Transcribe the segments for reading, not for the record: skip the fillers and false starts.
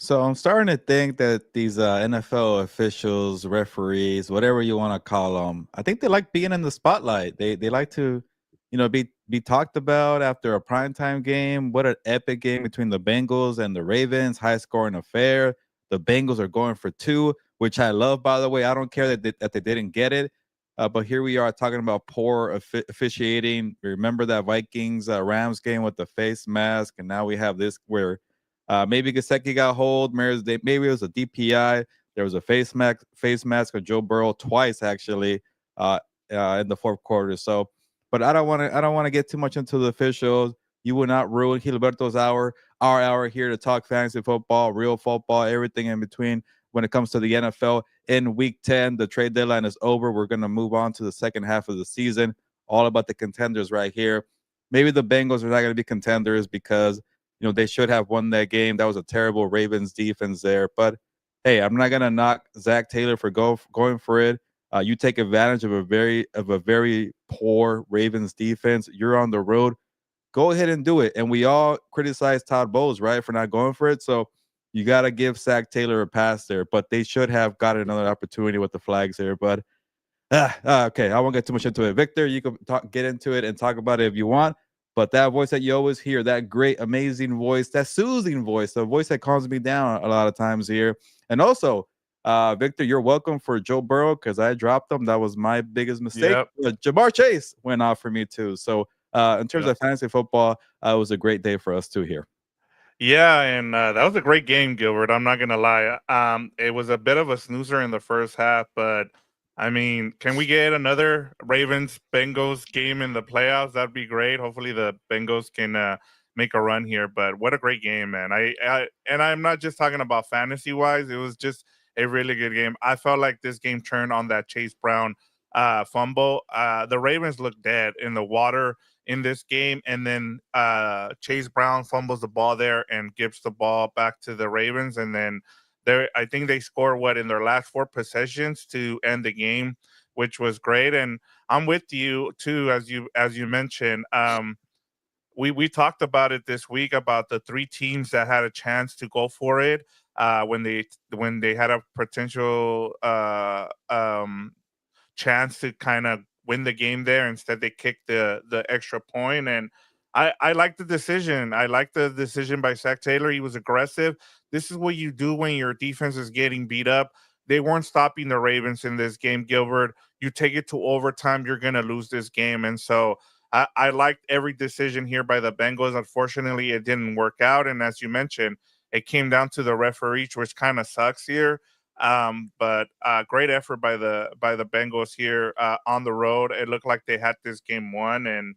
So I'm starting to think that these NFL officials, referees, whatever you want to call them, I think they like being in the spotlight. They like to, be talked about after a primetime game. What an epic game between the Bengals and the Ravens, high scoring affair. The Bengals are going for two, which I love. By the way, I don't care that they didn't get it, but here we are talking about poor officiating. Remember that Vikings Rams game with the face mask, and now we have this where maybe Gasecki got hold. Maybe it was a DPI. There was a face mask of Joe Burrow twice actually in the fourth quarter. So, but I don't want to get too much into the officials. You will not ruin Gilberto's hour. Our hour here to talk fantasy football, real football, everything in between. When it comes to the NFL, in Week 10, the trade deadline is over. We're going to move on to the second half of the season. All about the contenders right here. Maybe the Bengals are not going to be contenders because they should have won that game. That was a terrible Ravens defense there. But hey, I'm not gonna knock Zach Taylor for going for it. You take advantage of a very poor Ravens defense. You're on the road. Go ahead and do it. And we all criticize Todd Bowles, right, for not going for it. So you got to give Zach Taylor a pass there. But they should have got another opportunity with the flags here. But okay, I won't get too much into it. Victor, you can get into it and talk about it if you want. But that voice that you always hear, that great, amazing voice, that soothing voice, the voice that calms me down a lot of times here. And also, Victor, you're welcome for Joe Burrow because I dropped him. That was my biggest mistake. Yep. Jamar Chase went off for me too. So in terms Yep. of fantasy football, it was a great day for us too here. Yeah, and that was a great game, Gilbert. I'm not gonna lie. It was a bit of a snoozer in the first half, but I mean, can we get another Ravens Bengals game in the playoffs? That'd be great. Hopefully, the Bengals can make a run here. But what a great game, man! And I'm not just talking about fantasy wise. It was just a really good game. I felt like this game turned on that Chase Brown fumble. The Ravens looked dead in the water in this game, and then Chase Brown fumbles the ball there and gives the ball back to the Ravens, and then I think they score what in their last four possessions to end the game, which was great. And I'm with you too, as you mentioned. We talked about it this week about the three teams that had a chance to go for it when they had a potential chance to kind of win the game there. Instead, they kicked the extra point, and I like the decision. I like the decision by Zach Taylor. He was aggressive. This is what you do when your defense is getting beat up. They weren't stopping the Ravens in this game, Gilbert. You take it to overtime, you're gonna lose this game, and so. I liked every decision here by the Bengals. Unfortunately, it didn't work out. And as you mentioned, it came down to the referees, which kind of sucks here. But great effort by the Bengals here on the road. It looked like they had this game won, and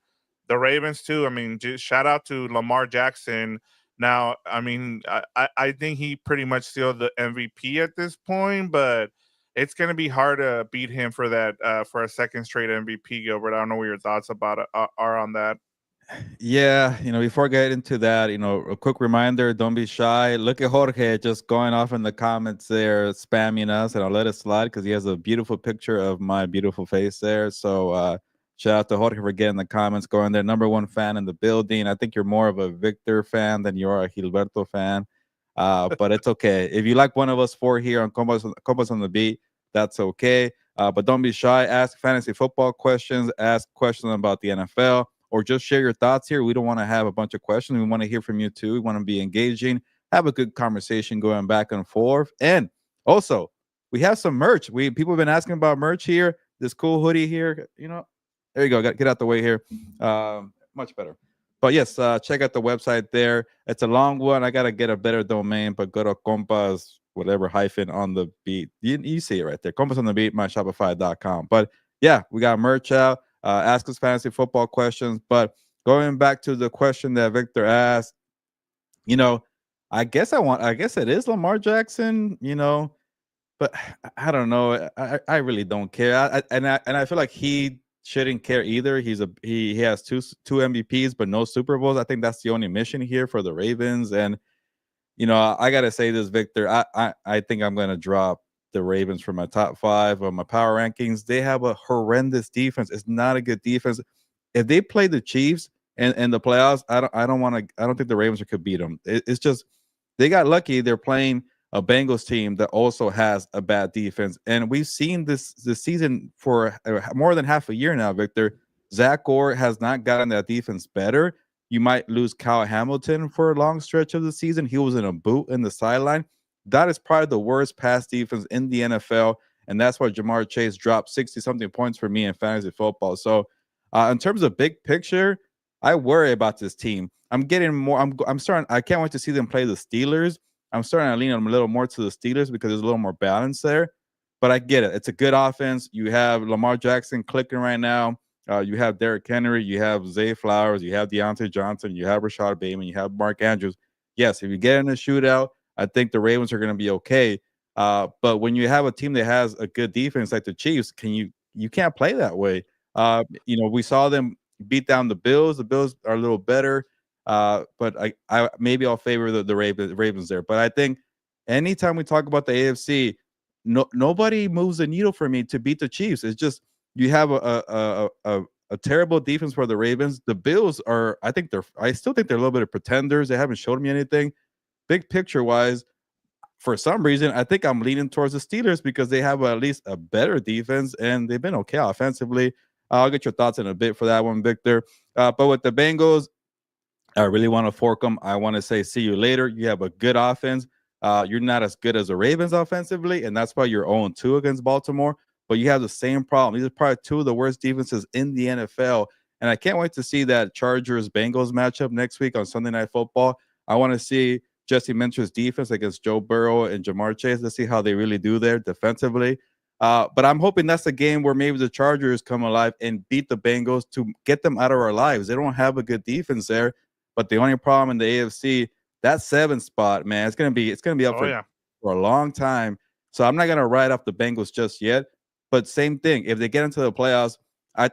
the Ravens too. I mean, just shout out to Lamar Jackson. Now, I mean, I think he pretty much sealed the MVP at this point, but it's going to be hard to beat him for that for a second straight MVP. Gilbert, I don't know what your thoughts about it are on that. Yeah, before I get into that, a quick reminder, don't be shy. Look at Jorge just going off in the comments there, spamming us, and I'll let it slide because he has a beautiful picture of my beautiful face there. So shout out to Jorge for getting the comments going there. Number one fan in the building. I think you're more of a Victor fan than you are a Gilberto fan. But it's okay. If you like one of us four here on Combos on the Beat, that's okay. But don't be shy. Ask fantasy football questions, ask questions about the NFL, or just share your thoughts here. We don't want to have a bunch of questions. We want to hear from you too. We want to be engaging, have a good conversation going back and forth. And also, we have some merch. People have been asking about merch here. This cool hoodie here, there you go. Get out the way here. Much better. But yes, check out the website there. It's a long one. I gotta get a better domain, but go to compas whatever hyphen on the beat. You see it right there. Compas on the beat, myshopify.com. But yeah, we got merch out. Ask us fantasy football questions. But going back to the question that Victor asked, you know, I guess it is Lamar Jackson, but I don't know. I really don't care. And I feel like he shouldn't care either. He has two MVPs but no Super Bowls. I think that's the only mission here for the Ravens. And I gotta say this, Victor. I think I'm gonna drop the Ravens from my top five of my power rankings. They have a horrendous defense. It's not a good defense. If they play the Chiefs in the playoffs, I don't think the Ravens could beat them. It's just they got lucky. They're playing a Bengals team that also has a bad defense, and we've seen this season for more than half a year now. Victor, Zach Orr has not gotten that defense better. You might lose Kyle Hamilton for a long stretch of the season. He was in a boot in the sideline. That is probably the worst pass defense in the NFL, and that's why Jamar Chase dropped 60 something points for me in fantasy football. So, in terms of big picture, I worry about this team. I'm getting more. I'm starting. I can't wait to see them play the Steelers. I'm starting to lean a little more to the Steelers because there's a little more balance there. But I get it. It's a good offense. You have Lamar Jackson clicking right now. You have Derrick Henry. You have Zay Flowers. You have Deontay Johnson. You have Rashad Bateman. You have Mark Andrews. Yes, if you get in a shootout, I think the Ravens are going to be okay. But when you have a team that has a good defense like the Chiefs, you can't play that way. We saw them beat down the Bills. The Bills are a little better. But I maybe I'll favor the Ravens there. But I think anytime we talk about the AFC, nobody moves the needle for me to beat the Chiefs. It's just you have a terrible defense for the Ravens. The Bills are, I still think they're a little bit of pretenders. They haven't showed me anything. Big picture wise, for some reason, I think I'm leaning towards the Steelers because they have at least a better defense and they've been okay offensively. I'll get your thoughts in a bit for that one, Victor. But with the Bengals, I really want to fork them. I want to say, see you later. You have a good offense. You're not as good as the Ravens offensively, and that's why you're 0-2 against Baltimore. But you have the same problem. These are probably two of the worst defenses in the NFL. And I can't wait to see that Chargers Bengals matchup next week on Sunday Night Football. I want to see Jesse Minter's defense against Joe Burrow and Jamar Chase. Let's see how they really do there defensively. But I'm hoping that's a game where maybe the Chargers come alive and beat the Bengals to get them out of our lives. They don't have a good defense there. But the only problem in the AFC, that 7th spot, man, it's gonna be up Oh yeah. for a long time. So I'm not gonna write off the Bengals just yet. But same thing, if they get into the playoffs,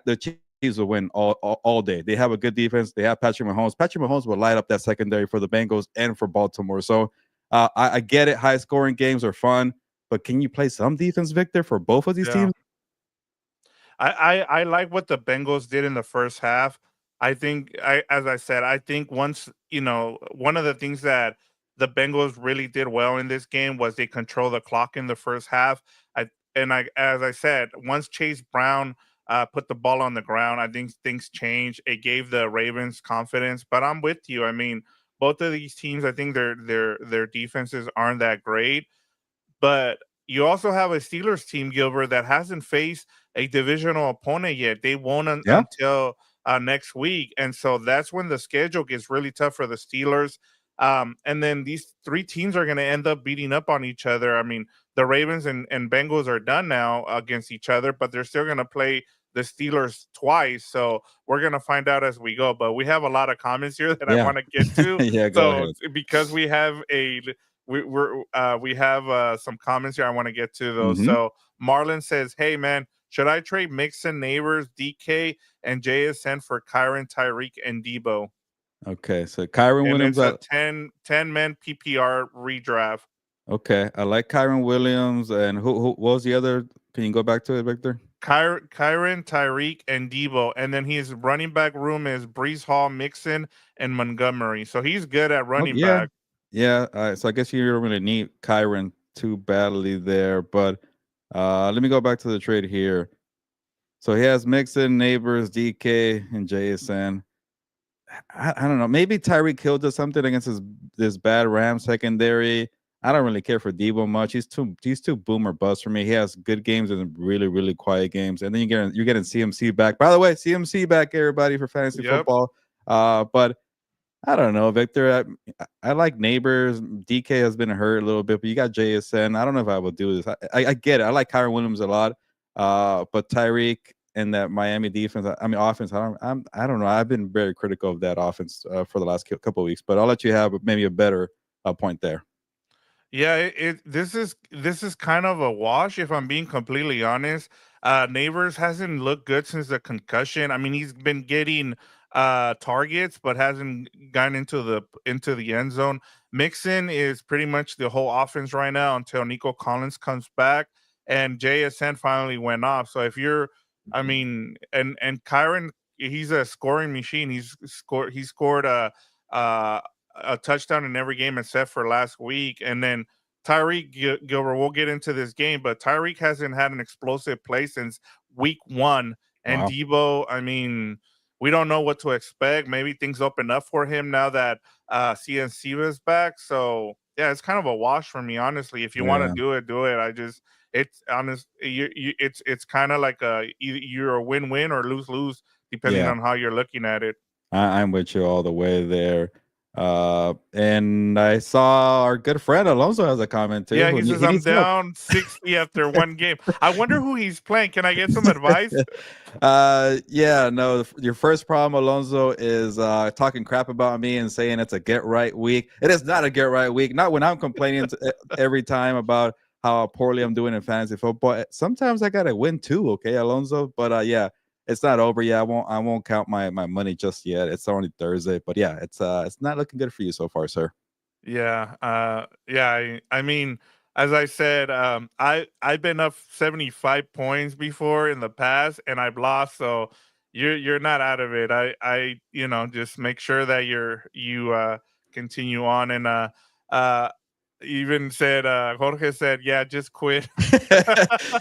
the Chiefs will win all day. They have a good defense. They have Patrick Mahomes. Patrick Mahomes will light up that secondary for the Bengals and for Baltimore. So I get it. High scoring games are fun, but can you play some defense, Victor, for both of these Yeah. teams? I like what the Bengals did in the first half. I think as I said, I think once, one of the things that the Bengals really did well in this game was they control the clock in the first half. As I said, once Chase Brown put the ball on the ground, I think things changed. It gave the Ravens confidence. But I'm with you. I mean, both of these teams, I think their defenses aren't that great. But you also have a Steelers team, Gilbert, that hasn't faced a divisional opponent yet. They won't Yeah. until next week. And so that's when the schedule gets really tough for the Steelers. And then these three teams are going to end up beating up on each other. I mean, the Ravens and Bengals are done now against each other, but they're still going to play the Steelers twice. So we're going to find out as we go. But we have a lot of comments here that I Yeah. want to get to. Yeah, go So ahead. because we have some comments here. I want to get to those. Hmm. So Marlon says, "Hey man, should I trade Mixon, Neighbors, DK, and JSN for Kyron, Tyreek, and Debo?" Okay, so Kyron And Williams, it's a 10 man PPR redraft. okay, I like Kyron Williams, and who what was the other? Can you go back to it, Victor? Kyron, Tyreek, and Debo, and then his running back room is Brees Hall, Mixon, and Montgomery. So he's good at Oh, running yeah, back. yeah. So I guess you don't really need Kyron too badly there, but let me go back to the trade here. So he has Mixon, Neighbors, DK, and JSN. I don't know. Maybe Tyreek Hill does something against this bad Ram secondary. I don't really care for Debo much. He's too boomer bust for me. He has good games and really really quiet games, and then you're getting CMC back. By the way, CMC back, everybody, for fantasy Yep. football. But I don't know, Victor. I like Neighbors. DK has been hurt a little bit, but you got JSN. I don't know if I will do this. I get it. I like Kyron Williams a lot. But Tyreek and that Miami defense, I mean offense. I don't know. I've been very critical of that offense for the last couple of weeks. But I'll let you have maybe a better point there. Yeah, this is kind of a wash if I'm being completely honest. Neighbors hasn't looked good since the concussion. I mean, he's been getting targets but hasn't gotten into the end zone. Mixon is pretty much the whole offense right now until Nico Collins comes back and JSN finally went off. So if you're I mean and Kyron, he's a scoring machine. He scored uh a touchdown in every game except for last week. And then Tyreek Gilbert, we'll get into this game, but Tyreek hasn't had an explosive play since week one. And Wow. Debo, I mean, we don't know what to expect. Maybe things open up for him now that CNC was back. So yeah, it's kind of a wash for me, honestly. If you want to Yeah. do it, do it. It's honest. It's kind of like you're a win-win or lose-lose depending Yeah. on how you're looking at it. I'm with you all the way there. And I saw our good friend Alonso has a comment too. Yeah, he says He I'm needs help. down 60 after one game. I wonder who he's playing. Can I get some advice? Yeah, no, your first problem, Alonso, is talking crap about me and saying it's a get right week. It is not a get right week. Not when I'm complaining every time about how poorly I'm doing in fantasy football. Sometimes I gotta win too, okay, Alonso. But yeah, it's not over yet. I won't count my money just yet. It's only Thursday, but yeah, it's not looking good for you so far, sir. Yeah, yeah. I mean, as I said, I've been up 75 points before in the past, and I've lost. So you're not out of it. Just make sure that you continue on. And uh, even said Jorge said, yeah, just quit.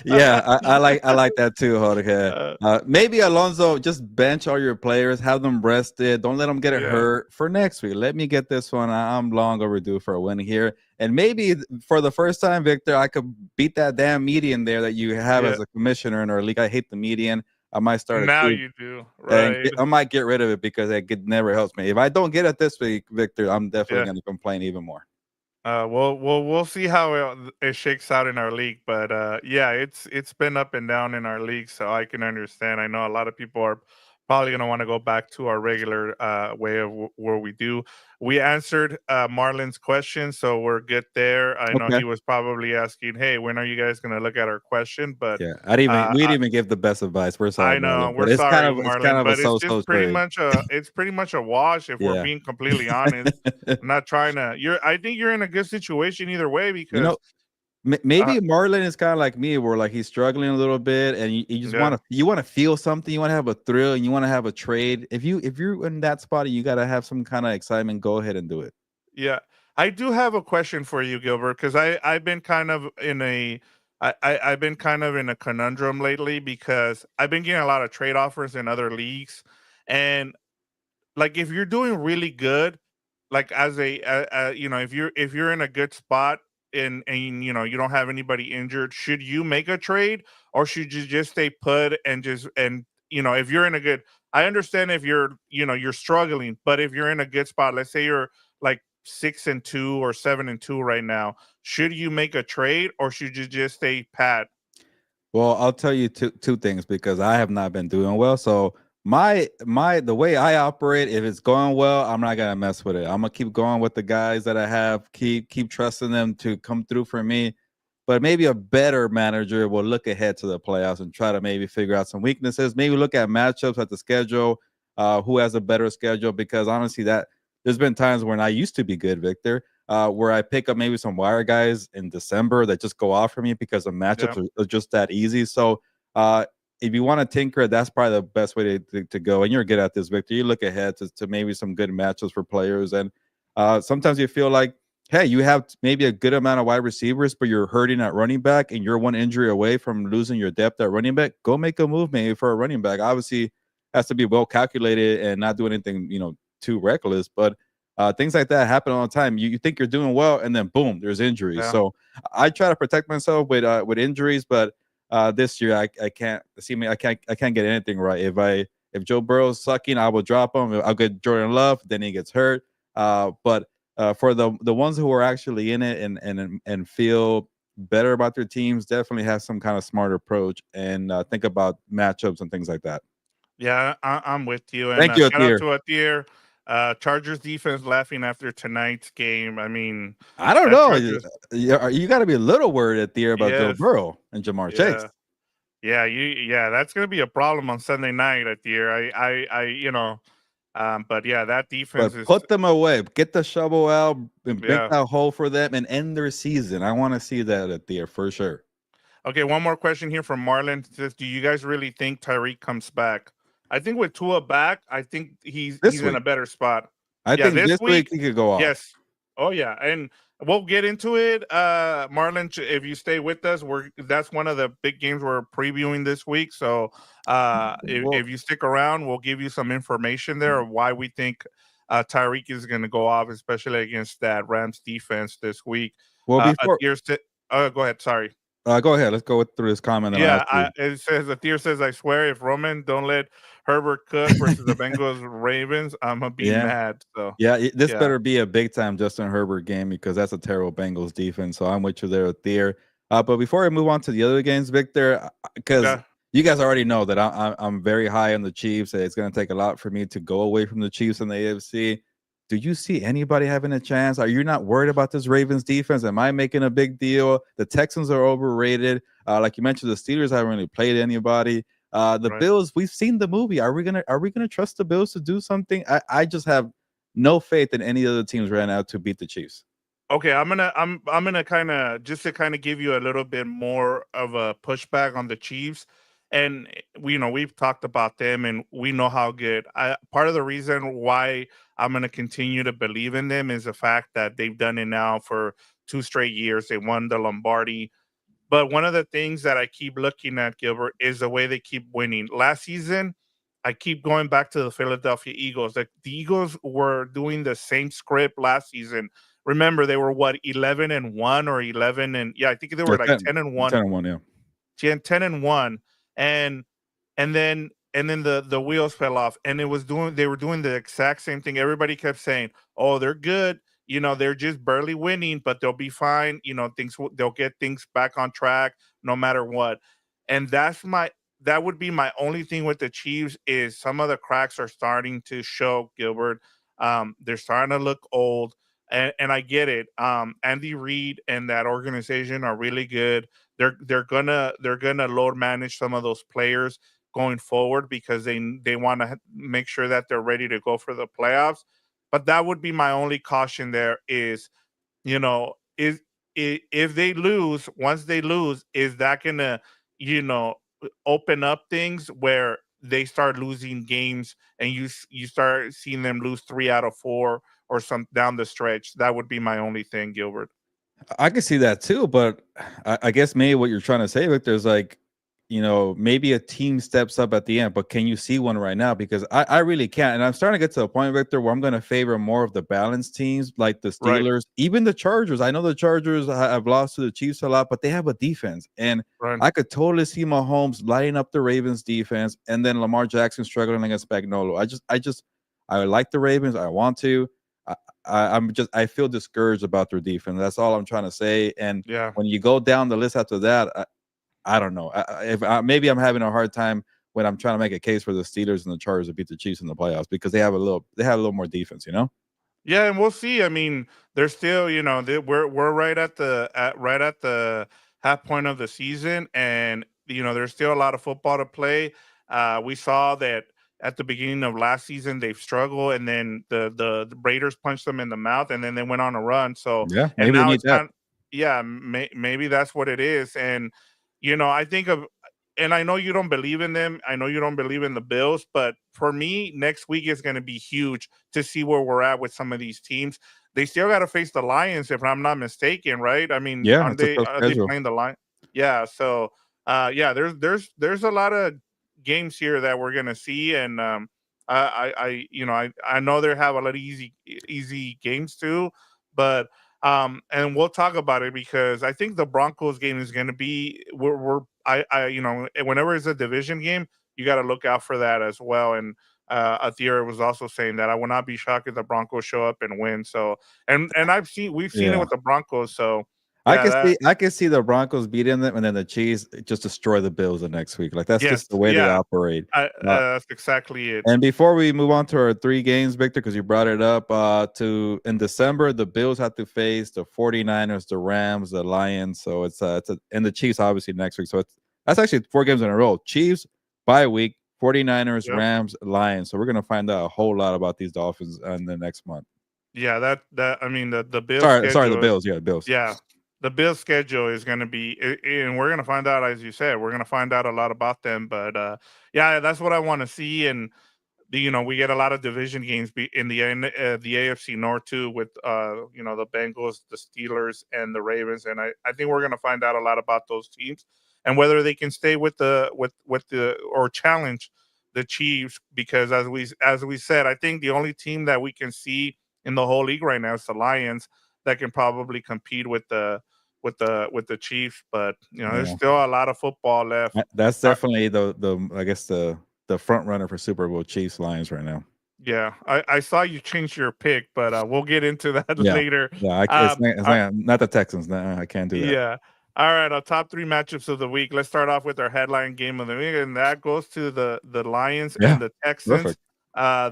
Yeah, I like that too, Jorge. uh, Maybe Alonso, just bench all your players, have them rested. Don't let them get it yeah, hurt for next week. Let me get this one. I'm long overdue for a win here, and maybe for the first time, Victor, I could beat that damn median there that you have yeah. as a commissioner in our league. I hate the median. I might start a Now coup you do and right. I might get rid of it because it never helps me. If I don't get it this week, Victor, I'm definitely Yeah. going to complain even more. We'll see how it shakes out in our league, but yeah, it's been up and down in our league, so I can understand. I know a lot of people are probably going to want to go back to our regular way of where we do. We answered Marlon's question, so we're good there. I know Okay. he was probably asking, "Hey, when are you guys going to look at our question?" But Yeah, I didn't even uh, we didn't even give the best advice. We're sorry, I know. Marlon, We're but it's kind sorry, of it's kind Marlon, of a but so-so trade. it's pretty much a wash if we're Yeah. being completely honest. I'm not trying to you're I think you're in a good situation either way You because know, uh maybe Marlon is kind of like me, where like he's struggling a little bit, and you just yeah. want to feel something. You want to have a thrill, and you want to have a trade. If you're in that spot, you got to have some kind of excitement. Go ahead and do it. Yeah. I do have a question for you, Gilbert, because I've been kind of in a I've been kind of in a conundrum lately because I've been getting a lot of trade offers in other leagues. And like if you're doing really good, like as if you're in a good spot and you don't have anybody injured, should you make a trade or should you just stay put and if you're in a good I understand if you're struggling, but if you're in a good spot, let's say you're like 6-2 or 7-2 right now, should you make a trade or should you just stay pat? Well, I'll tell you two things because I have not been doing well. So my the way I operate, if it's going well, I'm not gonna mess with it. I'm gonna keep going with the guys that I have, keep trusting them to come through for me. But maybe a better manager will look ahead to the playoffs and try to maybe figure out some weaknesses. Maybe look at matchups at the schedule, who has a better schedule. Because honestly, that there's been times when I used to be good, Victor, where I pick up maybe some wire guys in December that just go off for me because the Yeah, matchups are just that easy. So uh, if you want to tinker, that's probably the best way to go. And you're good at this, Victor. You look ahead to maybe some good matchups for players. And sometimes you feel like, hey, you have maybe a good amount of wide receivers, but you're hurting at running back and you're one injury away from losing your depth at running back. Go make a move maybe for a running back. Obviously, has to be well calculated and not do anything, too reckless. But things like that happen all the time. You think you're doing well, and then boom, there's injuries. yeah. So I try to protect myself with injuries, but this year I can't see me. I can't get anything right. If Joe Burrow's sucking, I will drop him. I'll get Jordan Love, then he gets hurt. But for the ones who are actually in it and feel better about their teams, definitely have some kind of smart approach and think about matchups and things like that. Yeah, I'm with you. And Thank you, shout out Atir. to Atir. Chargers defense laughing after tonight's game. I mean, I don't that know. Chargers, You got to be a little worried at the year about Joe yes, Burrow and Jamar Chase. yeah, yeah. That's gonna be a problem on Sunday night at the year. But yeah, that defense But is, put them away. Get the shovel out and make yeah. that hole for them and end their season. I want to see that at the year for sure. Okay, one more question here from Marlon. It says, do you guys really think Tyreek comes back? I think with Tua back, I think he's This in a week. better spot. I Yeah, think this this week week, he could go off. yes. Oh yeah, and we'll get into it. Marlon, if you stay with us, that's one of the big games we're previewing this week. So, Well, if you stick around, we'll give you some information there of why we think Tyreek is going to go off, especially against that Rams defense this week. well, before Athir, go ahead. Sorry. go ahead. Let's go through this comment, and I'll ask Yeah, you. it says Athir says, "I swear, if Roman don't let Herbert cook versus the Bengals Ravens, I'm gonna be Yeah. mad." So, Yeah, this yeah, better be a big time Justin Herbert game because that's a terrible Bengals defense. So I'm with you there, Thier. But before I move on to the other games, Victor, because yeah. you guys already know that I'm very high on the Chiefs. It's going to take a lot for me to go away from the Chiefs in the AFC. Do you see anybody having a chance? Are you not worried about this Ravens defense? Am I making a big deal? The Texans are overrated. Like you mentioned, the Steelers haven't really played anybody. The Right. Bills, we've seen the movie. Are we gonna trust the Bills to do something? I just have no faith in any other teams right now to beat the Chiefs. Okay, I'm gonna kind of just to kind of give you a little bit more of a pushback on the Chiefs, and we've talked about them and we know how good. Part of the reason why I'm gonna continue to believe in them is the fact that they've done it now for 2 straight years. They won the Lombardi. But one of the things that I keep looking at, Gilbert, is the way they keep winning. Last season, I keep going back to the Philadelphia Eagles. The Eagles were doing the same script last season. Remember, they were what, 11-1 or 11 and yeah, I think they Yeah, were like 10, 10 and 10 1, and 1, yeah. 10 and 1, and and then the wheels fell off, and they were doing the exact same thing. Everybody kept saying, "Oh, they're good. They're just barely winning, but they'll be fine. They'll get things back on track no matter what." And that would be my only thing with the Chiefs is some of the cracks are starting to show, Gilbert. They're starting to look old. And I get it. Andy Reid and that organization are really good. They're gonna load manage some of those players going forward because they want to make sure that they're ready to go for the playoffs. But that would be my only caution there is, is if they lose, once they lose, is that gonna, you know, open up things where they start losing games and you start seeing them lose 3 out of 4 or some down the stretch. That would be my only thing, Gilbert. I can see that too, but I guess maybe what you're trying to say, Victor, is like, maybe a team steps up at the end, but can you see one right now? Because I really can't. And I'm starting to get to a point, Victor, where I'm going to favor more of the balanced teams like the Right, Steelers, even the Chargers. I know the Chargers have lost to the Chiefs a lot, but they have a defense. And right. I could totally see Mahomes lighting up the Ravens defense and then Lamar Jackson struggling against Spagnolo. I like the Ravens. I want to. I feel discouraged about their defense. That's all I'm trying to say. And Yeah. when you go down the list after that, I don't know. If maybe I'm having a hard time when I'm trying to make a case for the Steelers and the Chargers to beat the Chiefs in the playoffs because they have a little more defense. Yeah, and we'll see. I mean, they're still, we're right at the half point of the season, and there's still a lot of football to play. We saw that at the beginning of last season they've struggled, and then the Raiders punched them in the mouth, and then they went on a run. So, Yeah, and maybe they now need it's that. yeah, maybe that's what it is. And I think of, and I know you don't believe in them. I know you don't believe in the Bills, but for me, next week is going to be huge to see where we're at with some of these teams. They still got to face the Lions, if I'm not mistaken, right? I mean, Yeah, aren't it's a they tough are they schedule. playing the line? Yeah, so yeah, there's a lot of games here that we're gonna see, and I know they have a lot of easy games too, but and we'll talk about it because I think the Broncos game is going to be we're I whenever it's a division game, you got to look out for that as well. And Athira was also saying that I will not be shocked if the Broncos show up and win. So and we've seen it Yeah. with the Broncos. So I yeah, can that see I can see the Broncos beating them and then the Chiefs just destroy the Bills the next week. Like that's yes, just the way they yeah, operate. Uh, that's exactly it. And before we move on to our three games, Victor, because you brought it up, to in December, the Bills have to face the 49ers, the Rams, the Lions. So and the Chiefs obviously next week. So that's actually 4 games in a row. Chiefs bye week, 49ers, Yep. Rams, Lions. So we're gonna find out a whole lot about these Dolphins in the next month. Yeah, that I mean the Bills Sorry, the schedule. Bills. Yeah, the Bills. Yeah, the Bills' schedule is going to be, and we're going to find out, as you said, we're going to find out a lot about them. But yeah, that's what I want to see. And we get a lot of division games in the AFC North too, with the Bengals, the Steelers, and the Ravens, and I think we're gonna find out a lot about those teams and whether they can stay with the or challenge the Chiefs, because as we said, I think the only team that we can see in the whole league right now is the Lions, that can probably compete with the Chiefs, but there's Yeah, still a lot of football left. that's Uh, definitely the I guess the front runner for Super Bowl Chiefs Lions right now. yeah, I saw you change your pick, but we'll get into that Yeah, later. yeah. Um, It's our, not the Texans. No, I can't do that. Yeah. All right, our top three matchups of the week. Let's start off with our headline game of the week, and that goes to the Lions Yeah, and the Texans. perfect.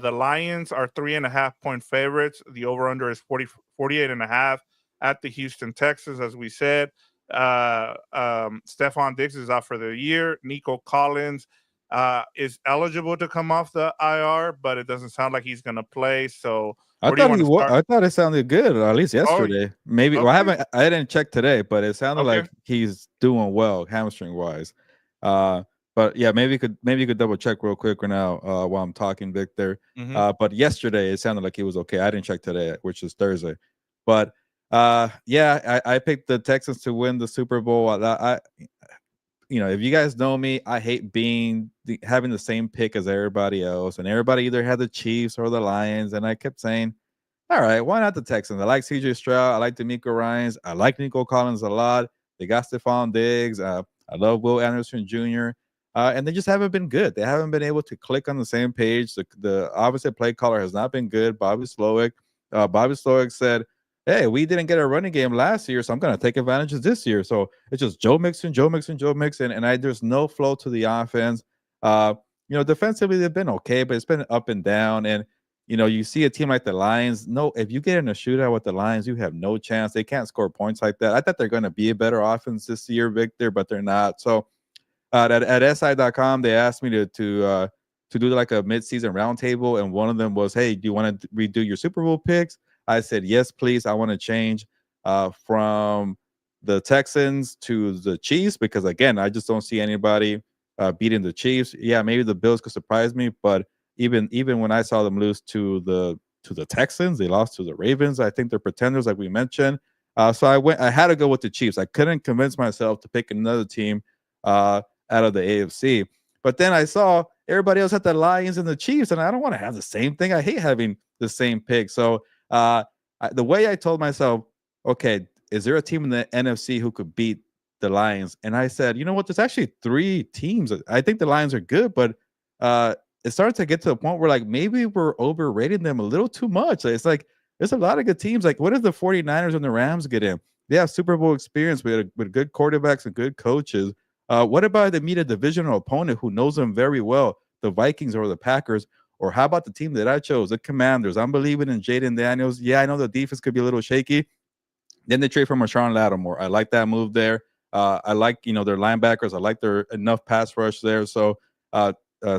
The Lions are 3.5 point favorites. The over under is 48.5 at the Houston Texans, as we said. Stephon Diggs is out for the year. Nico Collins is eligible to come off the IR, but it doesn't sound like he's going to play. So, I where do you thought want he to was. start? I thought it sounded good, at least Oh, yesterday. Maybe. Well, okay. I didn't check today, but it sounded Okay. like he's doing well, hamstring wise. Uh, but yeah, maybe you could double check real quick right now while I'm talking, Victor. Hmm. But yesterday it sounded like he was okay. I didn't check today, which is Thursday. But yeah, I picked the Texans to win the Super Bowl. If you guys know me, I hate having the same pick as everybody else, and everybody either had the Chiefs or the Lions, and I kept saying, all right, why not the Texans? I like CJ Stroud. I like D'Amico Ryans. I like Nico Collins a lot. They got Stephon Diggs. I love Will Anderson Jr. And they just haven't been good. They haven't been able to click on the same page. The opposite play caller has not been good. Bobby Slowick said, hey, we didn't get a running game last year, so I'm going to take advantage of this year. So it's just Joe Mixon, Joe Mixon, Joe Mixon, and there's no flow to the offense. Defensively they've been okay, but it's been up and down. And you see a team like the Lions. No, if you get in a shootout with the Lions, you have no chance. They can't score points like that. I thought they're going to be a better offense this year, Victor, but they're not. So at SI.com, they asked me to do like a midseason roundtable, and one of them was, "Hey, do you want to redo your Super Bowl picks?" I said, "Yes, please. I want to change from the Texans to the Chiefs because again, I just don't see anybody beating the Chiefs. Yeah, maybe the Bills could surprise me, but even when I saw them lose to the Texans, they lost to the Ravens. I think they're pretenders, like we mentioned. So I had to go with the Chiefs. I couldn't convince myself to pick another team out of the AFC. But then I saw everybody else had the Lions and the Chiefs, and I don't want to have the same thing. I hate having the same pick. So the way I told myself, okay, is there a team in the NFC who could beat the Lions? And I said, you know what? There's actually three teams. I think the Lions are good, but it started to get to a point where like maybe we're overrating them a little too much. It's like there's a lot of good teams. Like what if the 49ers and the Rams get in? They have Super Bowl experience with good quarterbacks and good coaches. What about they meet a divisional opponent who knows them very well, the Vikings or the Packers? Or how about the team that I chose, the Commanders? I'm believing in Jaden Daniels. Yeah, I know the defense could be a little shaky. Then they trade for Marshawn Lattimore. I like that move there. I like their linebackers. I like their enough pass rush there. So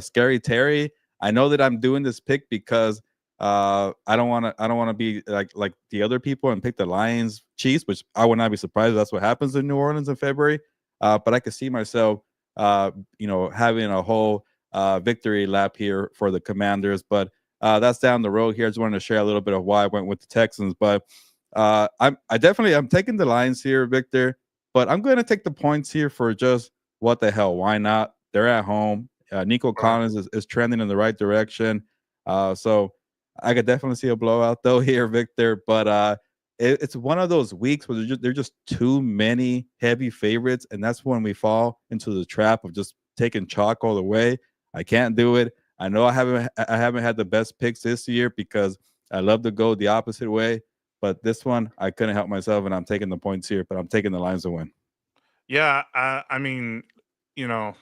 Scary Terry. I know that I'm doing this pick because I don't want to be like the other people and pick the Lions Chiefs, which I would not be surprised if that's what happens in New Orleans in February. But I could see myself, having a whole victory lap here for the Commanders. But that's down the road here. I just wanted to share a little bit of why I went with the Texans. But I'm taking the Lions here, Victor. But I'm going to take the points here for just what the hell? Why not? They're at home. Nico Right. Collins is trending in the right direction. So I could definitely see a blowout though here, Victor. But it's one of those weeks where there's just too many heavy favorites, and that's when we fall into the trap of just taking chalk all the way. I can't do it. I know I haven't had the best picks this year because I love to go the opposite way. But this one, I couldn't help myself, and I'm taking the points here. But I'm taking the Lions to win. Yeah, I mean, you know,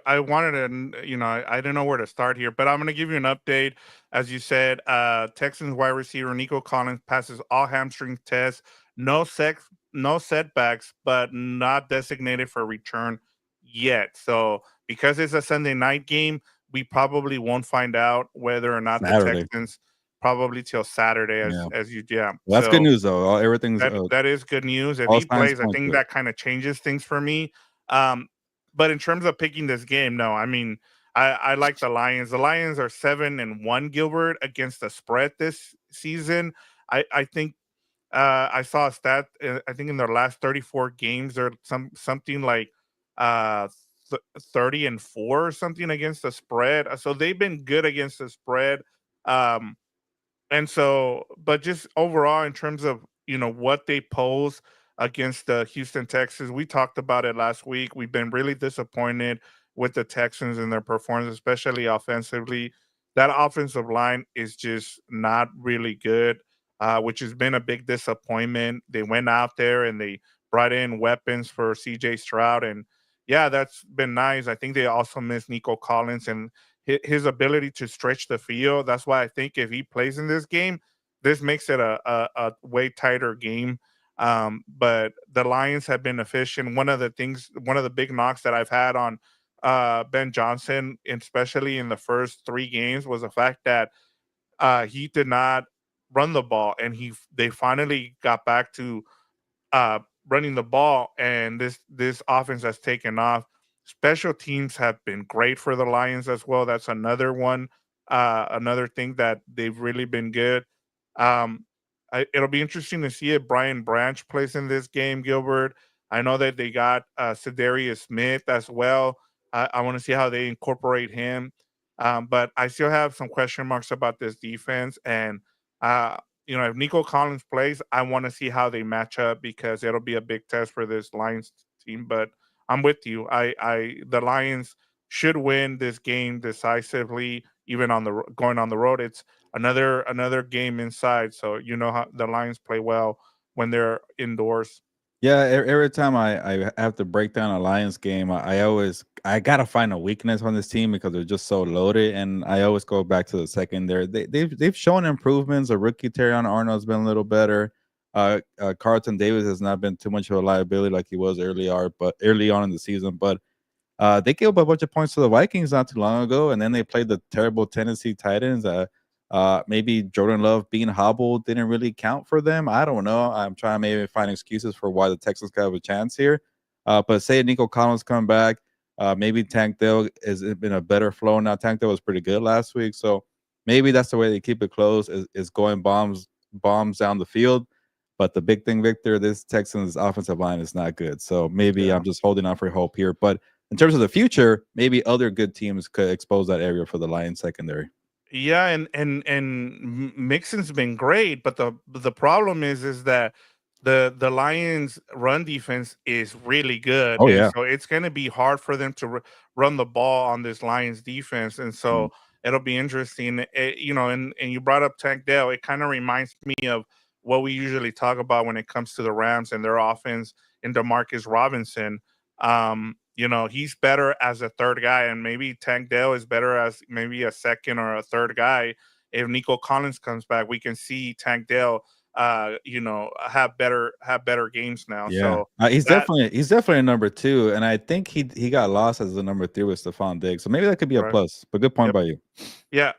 I wanted to, I didn't know where to start here, but I'm going to give you an update. As you said, Texans wide receiver Nico Collins passes all hamstring tests, no sex, no setbacks, but not designated for return yet. So because it's a Sunday night game, we probably won't find out whether or not the Saturday. Texans probably till Saturday, Yeah. as you, yeah. Well, that's good So news though. Everything's that is good news. If all he signs plays, I point think to it. that kind of changes things for me. Um, but in terms of picking this game, no, I mean, I like the Lions. The Lions are 7-1, Gilbert, against the spread this season. I think I saw a stat. I think in their last 34 games, they're something like uh 30-4 or something against the spread. So they've been good against the spread. Um, and so, but just overall, in terms of what they pose against the Houston Texans, we talked about it last week. We've been really disappointed with the Texans and their performance, especially offensively. That offensive line is just not really good, which has been a big disappointment. They went out there and they brought in weapons for CJ Stroud, and yeah, that's been nice. I think they also missed Nico Collins and his ability to stretch the field. That's why I think if he plays in this game, this makes it a way tighter game. But the Lions have been efficient. One of the big knocks that I've had on Ben Johnson, especially in the first 3 games, was the fact that he did not run the ball, and they finally got back to uh, running the ball, and this offense has taken off. Special teams have been great for the Lions as well. That's another one, another thing that they've really been good. Um, it'll be interesting to see if Brian Branch plays in this game, Gilbert. I know that they got Cedarius Smith as well. I want to see how they incorporate him. But I still have some question marks about this defense, and uh, if Nico Collins plays, I want to see how they match up because it'll be a big test for this Lions team. But I'm with you. The Lions should win this game decisively, even going on the road. It's another game inside, so you know how the Lions play well when they're indoors. Yeah, every time I have to break down a Lions game, I gotta find a weakness on this team because they're just so loaded, and I always go back to the secondary. They've shown improvements. A rookie Terrion Arnold's been a little better. Carlton Davis has not been too much of a liability like he was early on in the season. But they gave up a bunch of points to the Vikings not too long ago, and then they played the terrible Tennessee Titans. Maybe Jordan Love being hobbled didn't really count for them. I don't know. I'm trying to maybe find excuses for why the Texans could have a chance here. But say Nico Collins come back, maybe Tank Dell has been a better flow now. Tank Dell was pretty good last week, so maybe that's the way they keep it close is going bombs down the field. But the big thing, Victor, this Texans offensive line is not good. So maybe Yeah. I'm just holding on for hope here. But in terms of the future, maybe other good teams could expose that area for the Lions secondary. Yeah, and Mixon's been great, but the problem is that the Lions' run defense is really good, Oh and yeah. so it's going to be hard for them to run the ball on this Lions defense, and Mm. so it'll be interesting. And you brought up Tank Dell. It kind of reminds me of what we usually talk about when it comes to the Rams and their offense and Demarcus Robinson. He's better as a third guy, and maybe Tank Dell is better as maybe a second or a third guy. If Nico Collins comes back, we can see Tank Dell, have better games now. Yeah. So He's that definitely a number two, and I think he got lost as the number three with Stephon Diggs. So maybe that could be a right. plus. But good point Yep. by you. Yeah.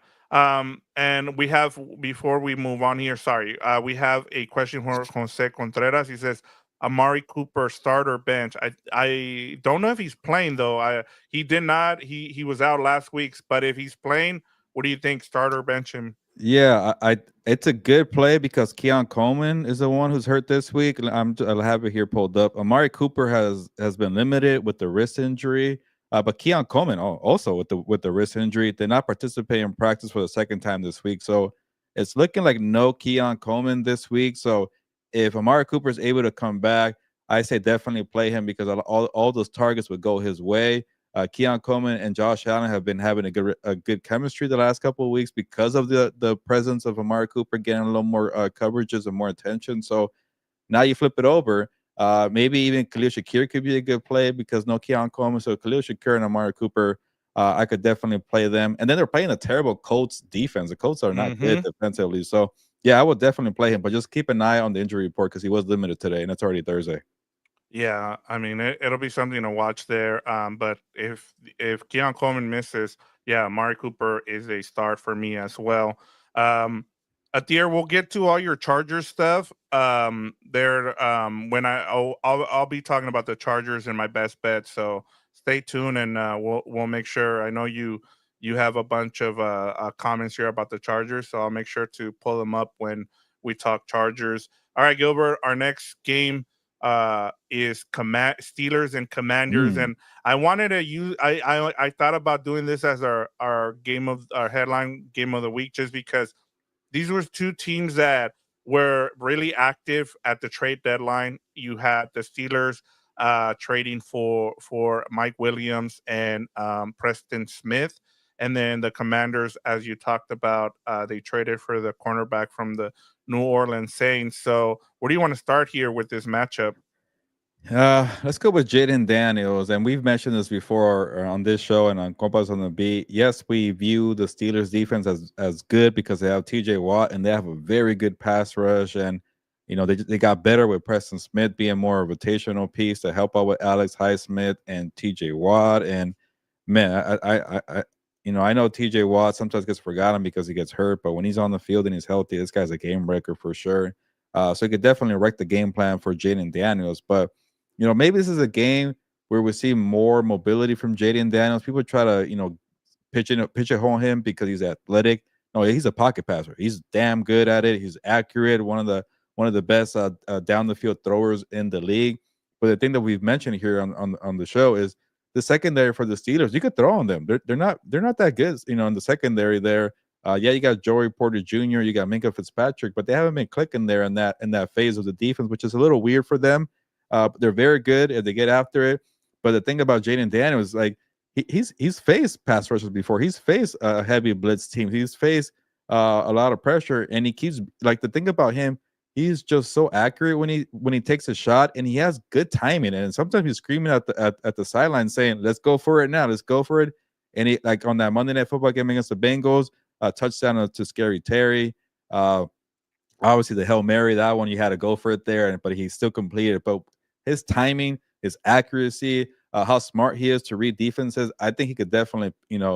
And we have before we move on here, sorry, we have a question for Jose Contreras. He says, Amari Cooper starter bench. I don't know if he's playing though. He did not. He was out last week, but if he's playing, what do you think? Starter bench him? Yeah, I it's a good play because Keon Coleman is the one who's hurt this week. I'll have it here pulled up. Amari Cooper has been limited with the wrist injury, but Keon Coleman also with the wrist injury did not participate in practice for the second time this week. So it's looking like no Keon Coleman this week. So if Amari Cooper is able to come back, I say definitely play him because all those targets would go his way. Keon Coleman and Josh Allen have been having a good chemistry the last couple of weeks because of the presence of Amari Cooper getting a little more coverages and more attention. So now you flip it over. Maybe even Khalil Shakir could be a good play because no Keon Coleman. So Khalil Shakir and Amari Cooper, I could definitely play them. And then they're playing a terrible Colts defense. The Colts are not good Mm-hmm. defensively. So yeah, I would definitely play him, but just keep an eye on the injury report because he was limited today, and it's already Thursday. Yeah, I mean it'll be something to watch there. But if Keon Coleman misses, yeah, Mari Cooper is a start for me as well. Um, Atir, we'll get to all your Chargers stuff. There, when I'll be talking about the Chargers and my best bet. So stay tuned, and we'll make sure. I know you have a bunch of comments here about the Chargers, so I'll make sure to pull them up when we talk Chargers. All right, Gilbert. Our next game is Steelers and Commanders, Mm. and I wanted to use. I thought about doing this as our game of our headline game of the week, just because these were two teams that were really active at the trade deadline. You had the Steelers trading for Mike Williams and Preston Smith, and then the Commanders, as you talked about, they traded for the cornerback from the New Orleans Saints. So, where do you want to start here with this matchup? Let's go with Jaden Daniels, and we've mentioned this before on this show and on Compas on the Beat. Yes, we view the Steelers defense as good because they have T.J. Watt and they have a very good pass rush, and they got better with Preston Smith being more a rotational piece to help out with Alex Highsmith and T.J. Watt. And man, I know T.J. Watt sometimes gets forgotten because he gets hurt, but when he's on the field and he's healthy, this guy's a game breaker for sure. So he could definitely wreck the game plan for Jaden Daniels, but maybe this is a game where we see more mobility from Jaden Daniels. People try to, pitch it home him because he's athletic. No, he's a pocket passer. He's damn good at it. He's accurate. One of the best down the field throwers in the league. But the thing that we've mentioned here on the show is the secondary for the Steelers. You could throw on them. They're not that good. In the secondary there. Yeah, you got Joey Porter Jr., you got Minka Fitzpatrick, but they haven't been clicking there in that phase of the defense, which is a little weird for them. They're very good if they get after it. But the thing about Jaden Daniels is like he's faced pass rushers before. He's faced a heavy blitz team. He's faced a lot of pressure, and he keeps like the thing about him. He's just so accurate when he takes a shot, and he has good timing. And sometimes he's screaming at the sideline saying, "Let's go for it now! Let's go for it!" And he like on that Monday Night Football game against the Bengals, touchdown to Scary Terry. Uh, Obviously, the Hail Mary, that one you had to go for it there, but he still completed. But his timing, his accuracy, how smart he is to read defenses, I think he could definitely,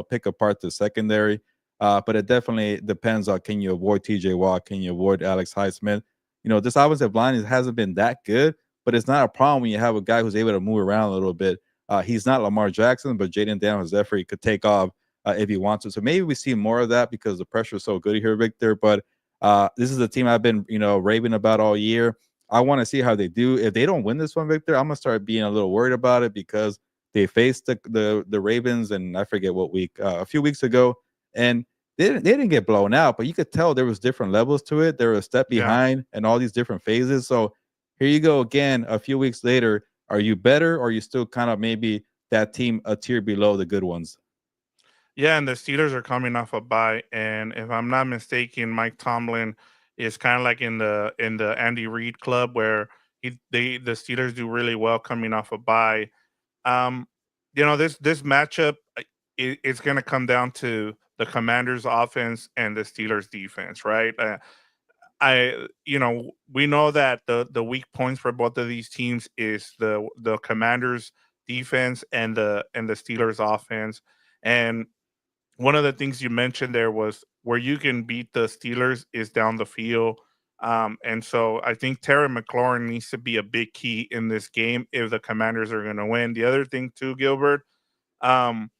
pick apart the secondary. But it definitely depends on can you avoid TJ Watt, can you avoid Alex Highsmith. This offensive line hasn't been that good, but it's not a problem when you have a guy who's able to move around a little bit. He's not Lamar Jackson, but Jaden Daniels definitely could take off if he wants to. So maybe we see more of that because the pressure is so good here, Victor. But this is a team I've been, raving about all year. I want to see how they do. If they don't win this one, Victor, I'm gonna start being a little worried about it because they faced the Ravens, and I forget what week, a few weeks ago, and they didn't get blown out, but you could tell there was different levels to it. They were a step Yeah. behind and all these different phases. So here you go again, a few weeks later. Are you better, or are you still kind of maybe that team a tier below the good ones? Yeah, and the Steelers are coming off a bye, and if I'm not mistaken, Mike Tomlin is kind of like in the Andy Reid club where the Steelers do really well coming off a bye. Um, this matchup it's going to come down to the Commanders' offense and the Steelers' defense, right? We know that the weak points for both of these teams is the Commanders' defense and the Steelers' offense, and one of the things you mentioned there was where you can beat the Steelers is down the field. And so I think Terry McLaurin needs to be a big key in this game if the Commanders are going to win. The other thing, too, Gilbert, um,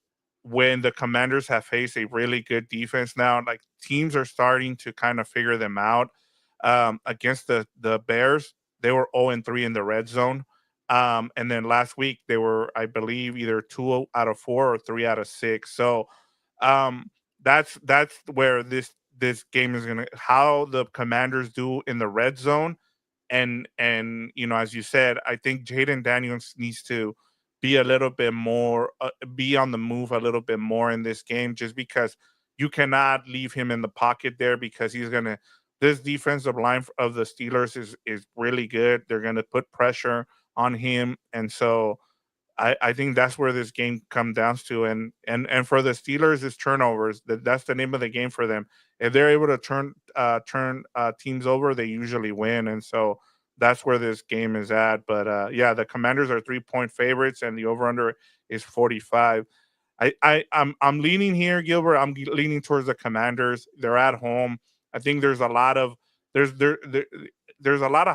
when the Commanders have faced a really good defense now, like teams are starting to kind of figure them out. Against the Bears, they were 0-3 in the red zone. And then last week they were, I believe, either 2 out of 4 or 3 out of 6. So that's where this game is gonna how the Commanders do in the red zone, and as you said, I think Jaden Daniels needs to be a little bit more be on the move a little bit more in this game, just because you cannot leave him in the pocket there because he's gonna this defensive line of the Steelers is really good. They're gonna put pressure on him, and so I think that's where this game comes down to, and for the Steelers, it's turnovers. That's the name of the game for them. If they're able to turn teams over, they usually win, and so that's where this game is at. But yeah, the Commanders are 3-point favorites, and the over under is 45. I'm leaning here, Gilbert. Leaning towards the Commanders. They're at home. I think there's a lot of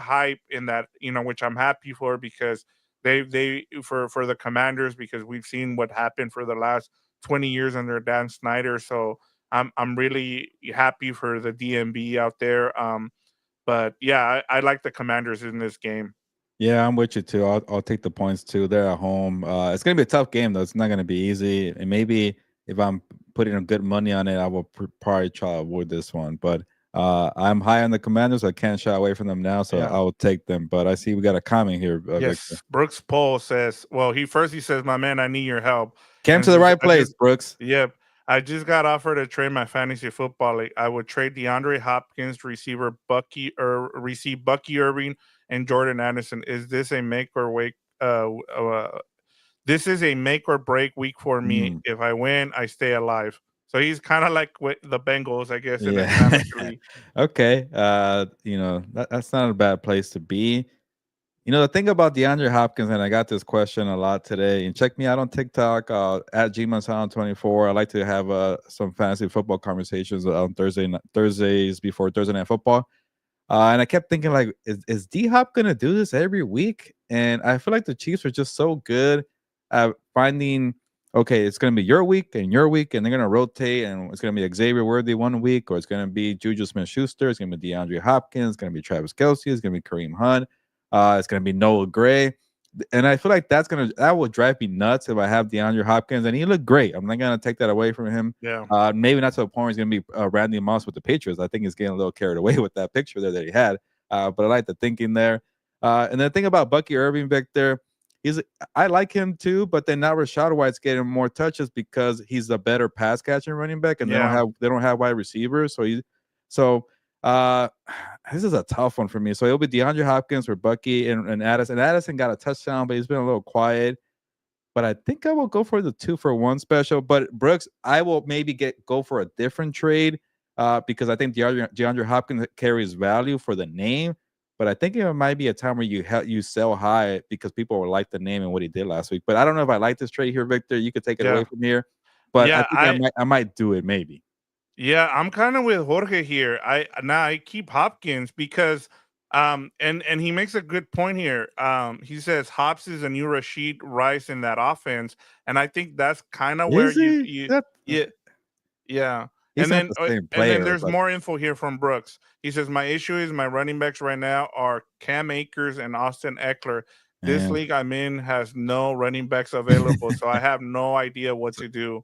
hype in that, which I'm happy for because they for the Commanders because we've seen what happened for the last 20 years under Dan Snyder. So I'm really happy for the DMB out there. But yeah, I like the Commanders in this game. Yeah, I'm with you too. I'll take the points too. They're at home. It's gonna be a tough game though. It's not gonna be easy. And maybe if I'm putting a good money on it, I will probably try to avoid this one. But I'm high on the Commanders. I can't shy away from them now, so Yeah. I will take them. But I see we got a comment here, Victor. Yes, Brooks Pohl says, well, he says, "My man, I need your help." Came And to the says, right "I just, place, Brooks. yep, I just got offered to trade my fantasy football league. I would trade DeAndre Hopkins, receive Bucky Irving and Jordan Addison. Is this a make or wake? This is a make or break week for me. Mm, If I win, I stay alive." So he's kind of like with the Bengals, I guess, in his yeah. fantasy league. Okay. That's not a bad place to be. The thing about DeAndre Hopkins, and I got this question a lot today, and check me out on TikTok at gmansound24. I like to have some fantasy football conversations on Thursdays before Thursday Night Football. And I kept thinking, like, is D Hop gonna do this every week? And I feel like the Chiefs are just so good at finding, okay, it's gonna be your week, and they're gonna rotate, and it's gonna be Xavier Worthy one week, or it's gonna be Juju Smith Schuster, it's gonna be DeAndre Hopkins, it's gonna be Travis Kelsey, it's gonna be Kareem Hunt, it's gonna be Noah Gray. And I feel like that would drive me nuts if I have DeAndre Hopkins, and he looked great. I'm not gonna take that away from him. Yeah, Maybe not to the point where he's going to be Randy Moss with the Patriots. I think he's getting a little carried away with that picture there that he had. But I like the thinking there. And the thing about Bucky Irving Victor, he's I like him too. But then now Rashad White's getting more touches because he's a better pass catching running back, and yeah, they don't have wide receivers. So uh, this is a tough one for me. So it'll be DeAndre Hopkins for Bucky and Addison. Addison got a touchdown, but he's been a little quiet, but I think I will go for the 2-for-1 special. But Brooks, I will maybe go for a different trade because I think DeAndre Hopkins carries value for the name. But I think it might be a time where you sell high because people will like the name and what he did last week. But I don't know if I like this trade here, Victor. You could take it away yeah, from here. But I yeah. think I might do it maybe. Yeah, I'm kind of with Jorge here. I keep Hopkins because and he makes a good point here. He says Hops is a new Rashid Rice in that offense, and I think that's kind of where Is he? yeah, yeah. He's not the same And then player, there's but more info here from Brooks. He says my issue is my running backs right now are Cam Akers and Austin Eckler. This man. league I'm in has no running backs available, so I have no idea what to do.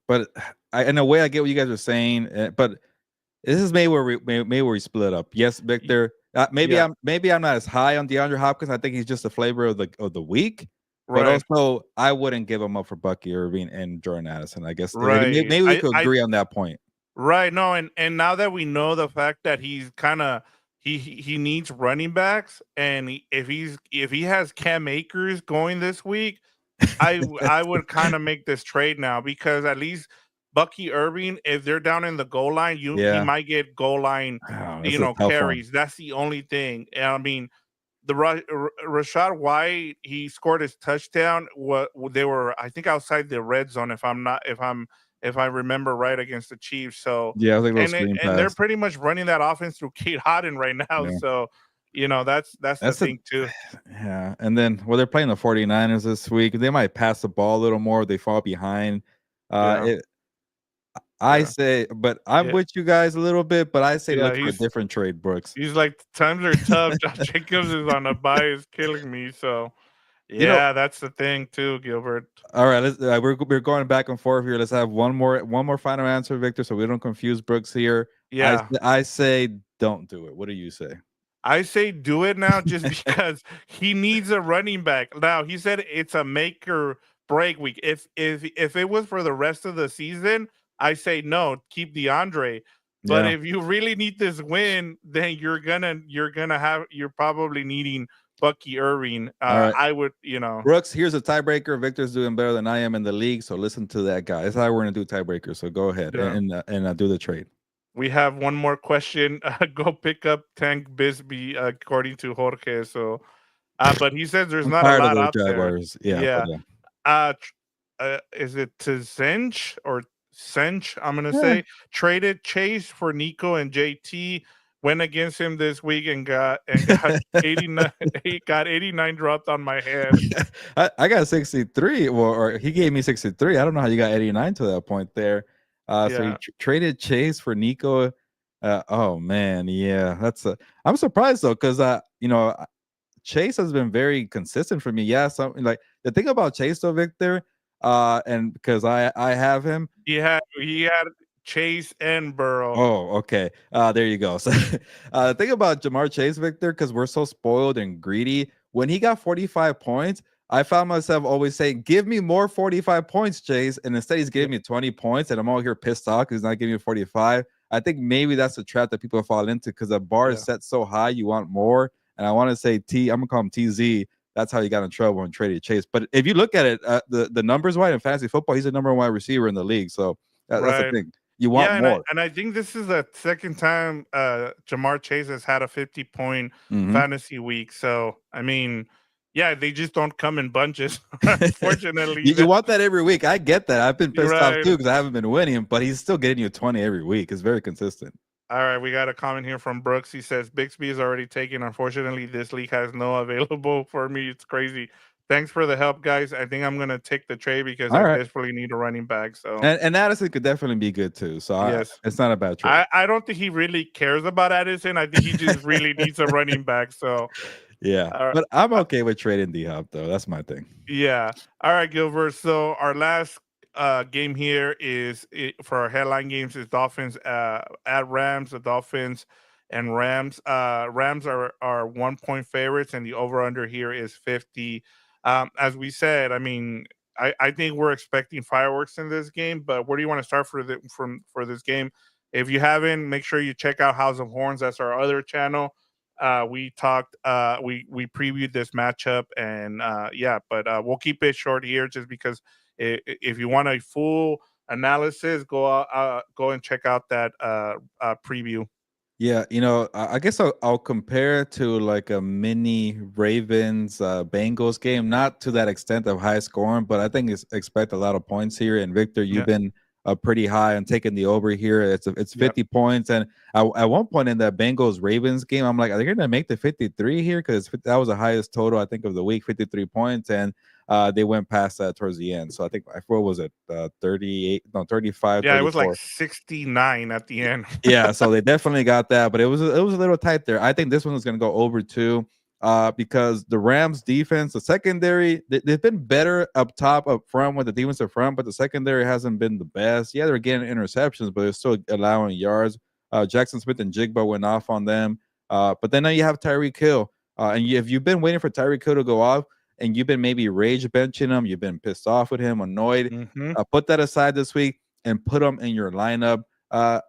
But in a way, I get what you guys are saying. But this is maybe where we split up. Yes, Y- Victor. Maybe Yeah, I'm not as high on DeAndre Hopkins. I think he's just the flavor of the week. But right. also, I wouldn't give him up for Bucky Irving and Jordan Addison. I guess Right. maybe we could agree on that point. Right. No, and now that we know the fact that he's kind of he needs running backs, and if he has Cam Akers going this week, I would kind of make this trade now because at least Bucky Irving, if they're down in the goal line, he Yeah. might get goal line, Oh, that's a tough one. carries. That's the only thing. And I mean, Rashad White, he scored his touchdown. What they were, I think, outside the red zone. If I remember right against the Chiefs. So Yeah, it was like a little screen and they're pass. pretty much running that offense through Kate Hodden right now. Yeah. So that's the That's a thing too. yeah. And then they're playing the 49ers this week. They might pass the ball a little more. They fall behind. Yeah, It I yeah, say, but I'm yeah, with you guys a little bit, but I say yeah. look for a different trade, Brooks. He's like times are tough. Josh Jacobs is on a bye, is killing me. So You know, yeah, that's the thing too, Gilbert. all right, we're going back and forth here. Let's have one more final answer, Victor, so we don't confuse Brooks here. Yeah, I say don't do it. What do you say? I say do it now just because he needs a running back. Now he said it's a make or break week. If it was for the rest of the season, I say no, keep DeAndre. But Yeah. if you really need this win, then you're probably needing Bucky Irving. All right. I would, Brooks, here's a tiebreaker. Victor's doing better than I am in the league, so listen to that guy. That's how we're gonna do tiebreaker. So go ahead yeah. and do the trade. We have one more question. Go pick up Tank Bisbee, according to Jorge. So, but he says there's I'm not a tired of lot the out there. Jaguars. Yeah, but Yeah. Is it to Zench or Sench? I'm gonna yeah. say traded Chase for Nico and JT went against him this week and got 89. He got 89 dropped on my head. I got 63, or he gave me 63. I don't know how you got 89 to that point there. So you Yeah, traded Chase for Nico. Oh man, yeah, I'm surprised though, because Chase has been very consistent for me. Yeah, something like the thing about Chase though, Victor, and because I have him. he had Chase and Burrow. Oh, okay. There you go. So, the thing about Jamar Chase, Victor, because we're so spoiled and greedy, when he got 45 points, I found myself always saying, "Give me more 45 points, Chase," and instead he's Yeah, giving me 20 points, and I'm all here pissed off because he's not giving me 45. I think maybe that's the trap that people fall into because the bar is yeah. set so high, you want more. And I want to say I'm gonna call him TZ. That's how he got in trouble and traded Chase. But if you look at it, the numbers wise in fantasy football, he's the number one wide receiver in the league. So that's the Right. thing. You want Yeah, and I more. and I think this is the second time Jamar Chase has had a 50-point Hmm. fantasy week. So I mean, yeah, they just don't come in bunches. Unfortunately, You want that every week. I get that. I've been you're pissed off right. too because I haven't been winning, but he's still getting you 20 every week. It's very consistent. All right, we got a comment here from Brooks. He says Bixby is already taken. Unfortunately, this league has no available for me. It's crazy. Thanks for the help, guys. I think I'm gonna take the trade because All I right. desperately need a running back. So And Addison could definitely be good too. So yes, it's not a bad trade. I don't think he really cares about Addison. I think he just really needs a running back. So Yeah. uh, But I'm uh, okay with trading D Hop though. That's my thing. yeah. All right, Gilbert. So our last game here for our headline games is Dolphins at Rams. The Dolphins and Rams. Rams are 1 point favorites, and the over under here is 50. As we said, I mean, I think we're expecting fireworks in this game. But where do you want to start for this game? If you haven't, make sure you check out House of Horns. That's our other channel. We previewed this matchup, and yeah, but we'll keep it short here just because if you want a full analysis, go and check out that preview. Yeah, I guess I'll compare it to like a mini Ravens Bengals game, not to that extent of high scoring, but I think expect a lot of points here. And Victor, you've Yeah. been pretty high on taking the over here. It's Yep. 50 points, and at one point in that Bengals Ravens game, I'm like, are they going to make the 53 here? Because that was the highest total I think of the week, 53 points, and they went past that towards the end. So I think what was it, 38? No, 35, Yeah, it was like 34. 69 at the end. Yeah, so they definitely got that, but it was a little tight there. I think this one is going to go over too, because the Rams defense, the secondary, they've been better up top, up front with the defense up front, but the secondary hasn't been the best. Yeah, they're getting interceptions, but they're still allowing yards. Jackson Smith and Jigba went off on them, but then now you have Tyreek Hill, and if you've been waiting for Tyreek Hill to go off, and you've been maybe rage benching him, you've been pissed off with him, annoyed. Hmm. Put that aside this week and put him in your lineup.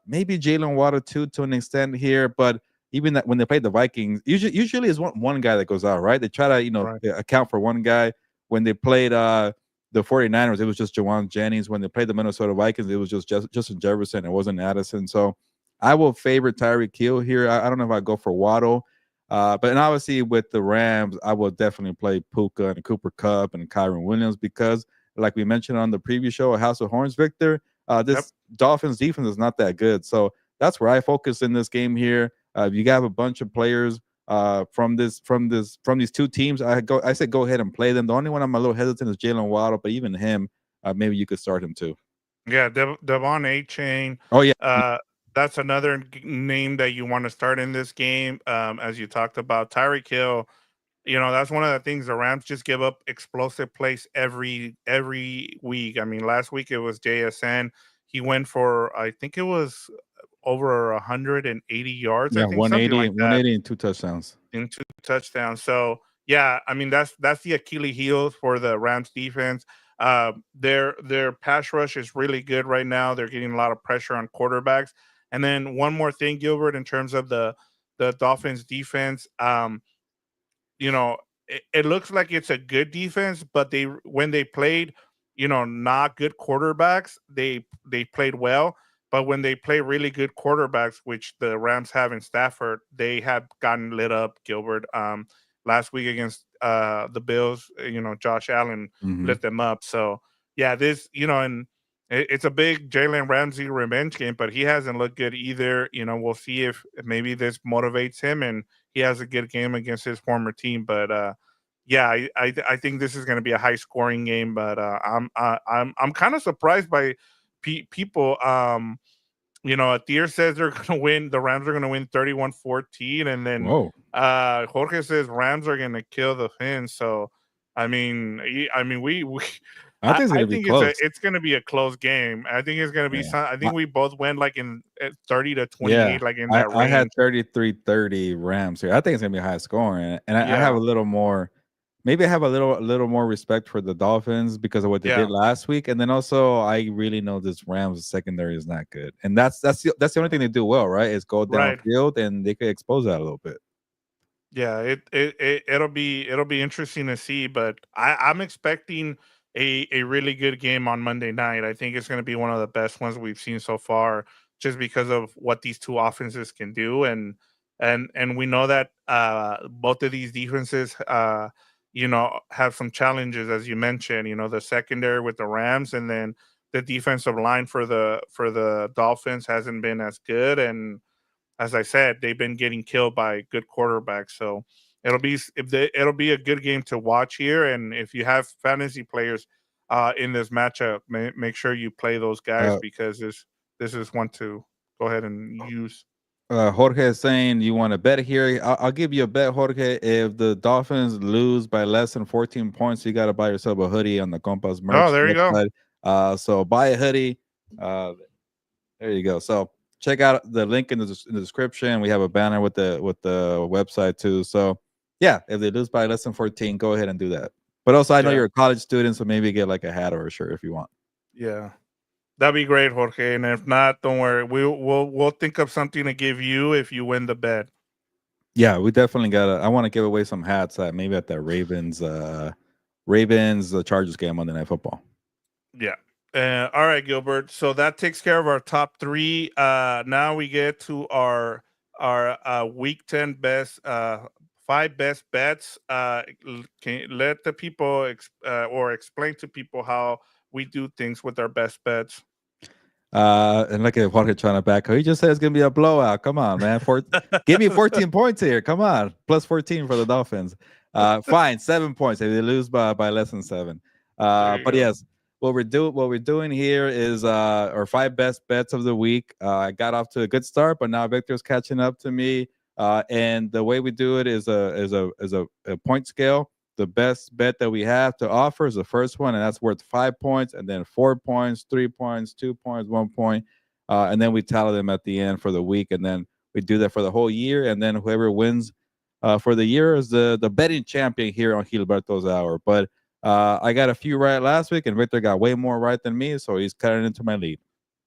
Maybe Jalen Water too to an extent here, but even that when they played the Vikings, usually is one guy that goes out, right? They try to Right. account for one guy. When they played the 49ers, it was just Jawan Jennings. When they played the Minnesota Vikings, it was just Justin Jefferson. It wasn't Addison. So I will favor Tyreek Hill here. I don't know if I go for Waddle. But and obviously with the Rams, I will definitely play Puka and Cooper Cup and Kyron Williams because, like we mentioned on the previous show, House of Horns, Victor, Yep. this Dolphins defense is not that good. So that's where I focus in this game here. You have a bunch of players from these two teams. I said go ahead and play them. The only one I'm a little hesitant is Jalen Waddle, but even him, maybe you could start him too. Yeah, Devon A. Chain. Oh yeah, Uh, that's another name that you want to start in this game. As you talked about, Tyreek Hill. That's one of the things the Rams just give up explosive plays every week. I mean, last week it was JSN. He went for I think it was over 180 yards. I yeah, think something like that 180 and 2 touchdowns. in 2 touchdowns. So yeah, I mean that's the Achilles heel for the Rams defense. Their pass rush is really good right now. They're getting a lot of pressure on quarterbacks. And then one more thing, Gilbert, in terms of the Dolphins defense. It looks like it's a good defense, but when they played, not good quarterbacks, they played well. But when they play really good quarterbacks, which the Rams have in Stafford, they have gotten lit up, Gilbert. Last week against the Bills, Josh Allen Hmm. lit them up. So yeah, and It's a big Jalen Ramsey revenge game, but he hasn't looked good either. We'll see if maybe this motivates him and he has a good game against his former team. But yeah, I think this is going to be a high scoring game. But I'm kind of surprised by people. Atir says they're going to win. The Rams are going to win 31-14, and then Whoa. Jorge says Rams are going to kill the Fins. So, we I think it's I gonna be think close. it's going to be a close game. I think it's going to be Yeah. some. I think we both went like in 30 to Yeah. 28, like in that I had range. 33-30 Rams here. I think it's gonna be high scoring, and I have a Yeah, little more. Maybe I have a little more respect for the Dolphins because of what they did yeah, last week, and then also I really know this Rams secondary is not good, and that's the only thing they do well, right? Is go right. downfield, and they could expose that a little bit. Yeah, it'll be interesting to see, but I'm expecting a really good game on Monday night. I think it's going to be one of the best ones we've seen so far, just because of what these two offenses can do, and we know that both of these defenses, have some challenges as you mentioned. The secondary with the Rams, and then the defensive line for the Dolphins hasn't been as good, and as I said, they've been getting killed by good quarterbacks. So it'll be a good game to watch here. And if you have fantasy players in this matchup, make sure you play those guys Uh, because this is one to go ahead and use. Jorge is saying you want to bet here. I'll give you a bet, Jorge. If the Dolphins lose by less than 14 points, you got to buy yourself a hoodie on the Compas Oh, merch there you go. website. So buy a hoodie. Uh, there you go. So check out the link in the description. We have a banner with the website too. So yeah, if they lose by less than 14, go ahead and do that. But also, I know Yeah, you're a college student, so maybe get like a hat or a shirt if you want. yeah. That'd be great, Jorge. And if not, don't worry. We'll think of something to give you if you win the bet. Yeah, we definitely gotta. I want to give away some hats at maybe at the Ravens Chargers game Monday Night Football. Yeah. All right, Gilbert. So that takes care of our top three. Now we get to our week 10 best five best bets. Can you let the people or explain to people how we do things with our best bets? And look at Jorge trying to back. He just said it's gonna be a blowout. Come on, man. Give me 14 points here. Come on, plus 14 for the Dolphins. Fine, 7 points if they lose by less than seven. There you But go. yes, what we're doing here is our five best bets of the week. I got off to a good start, but now Victor's catching up to me. And the way we do it is a point scale. The best bet that we have to offer is the first one, and that's worth 5 points, and then 4 points, 3 points, 2 points, 1 point, and then we tally them at the end for the week, and then we do that for the whole year, and then whoever wins for the year is the betting champion here on Gilberto's Hour. But I got a few right last week, and Victor got way more right than me, so he's cutting into my lead.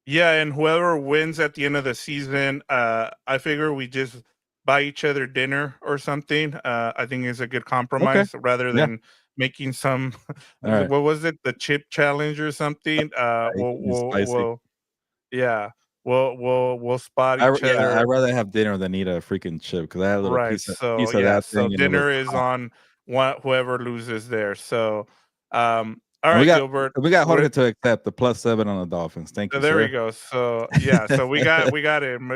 Yeah, and whoever wins at the end of the season, I figure we just buy each other dinner or something. I think is a good Okay. compromise rather Yeah. than making some. All right. What was it? The chip challenge or something? He's spicy. Yeah, we'll spot each Yeah, I'd other. rather have dinner than eat a freaking chip because I had a little Right. piece of So piece of yeah. that So thing and it was dinner is hot. on whoever loses there. So, all And we right, got Gilbert. we got Jorge to accept the +7 on the Dolphins. Thank you, There we sir. go. So yeah, so we got him.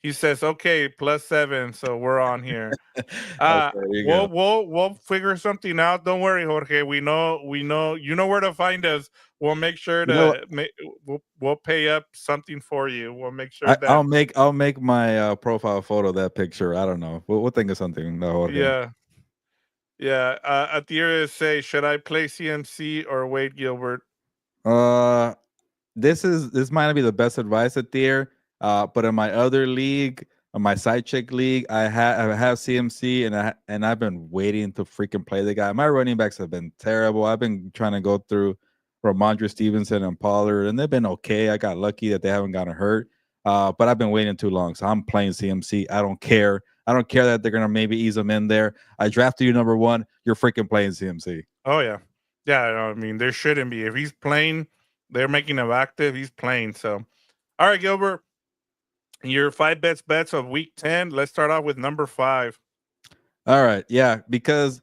He says, "Okay, +7." So we're on here. Okay, there you We'll go. figure something out. Don't worry, Jorge. We know you know where to find us. We'll make sure You know what? to make. We'll pay up something for you. We'll make sure I, that I'll make I'll make my profile photo that picture. I don't know. We'll think of something, Jorge. yeah, yeah. Atira say, should I play CMC or Wade Gilbert? Uh, this might not be the best advice at there. But in my other league, my side chick league, I have CMC and I've been waiting to freaking play the guy. My running backs have been terrible. I've been trying to go through Ramondre Stevenson and Pollard, and they've been okay. I got lucky that they haven't gotten hurt. But I've been waiting too long, so I'm playing CMC. I don't care. I don't care that they're gonna maybe ease him in there. I drafted you number one. You're freaking playing CMC. Oh yeah, yeah. I mean, there shouldn't be. If he's playing, they're making him active. He's playing. So, all right, Gilbert. Your five bets of week 10. Let's start off with number five. All right, yeah, because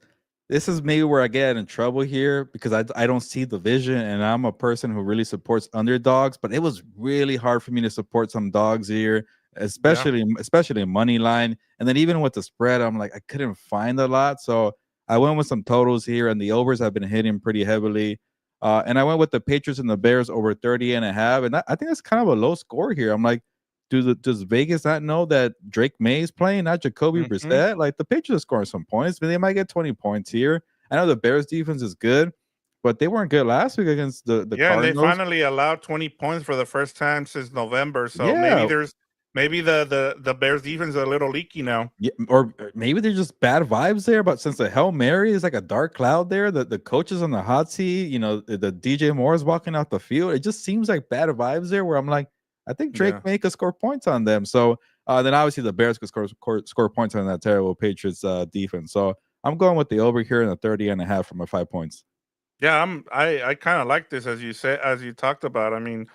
this is maybe where I get in trouble here because I don't see the vision, and I'm a person who really supports underdogs. But it was really hard for me to support some dogs here, Yeah. especially in money line, and then even with the spread, I'm like I couldn't find a lot, so I went with some totals here, and the overs have been hitting pretty heavily. And I went with the Patriots and the Bears over 30 and a half, and I think that's kind of a low score here. I'm like, does Vegas not know that Drake May is playing, not Jacoby Hmm. Brissett? Like the Patriots are scoring some points, but they might get 20 points here. I know the Bears defense is good, but they weren't good last week against the Yeah, and they Cardinals. finally allowed 20 points for the first time since November. So Yeah, maybe the Bears defense is a little leaky now. yeah, or maybe they're just bad vibes there. But since the Hail Mary is like a dark cloud there, the coach is on the hot seat. The DJ Moore is walking off the field. It just seems like bad vibes there. Where I'm like, I think Drake Yeah. may could score points on them. So then obviously the Bears could score points on that terrible Patriots defense. So I'm going with the over here in the 30 and a half from a 5 points. Yeah, I kind of like this as you said, as you talked about. I mean,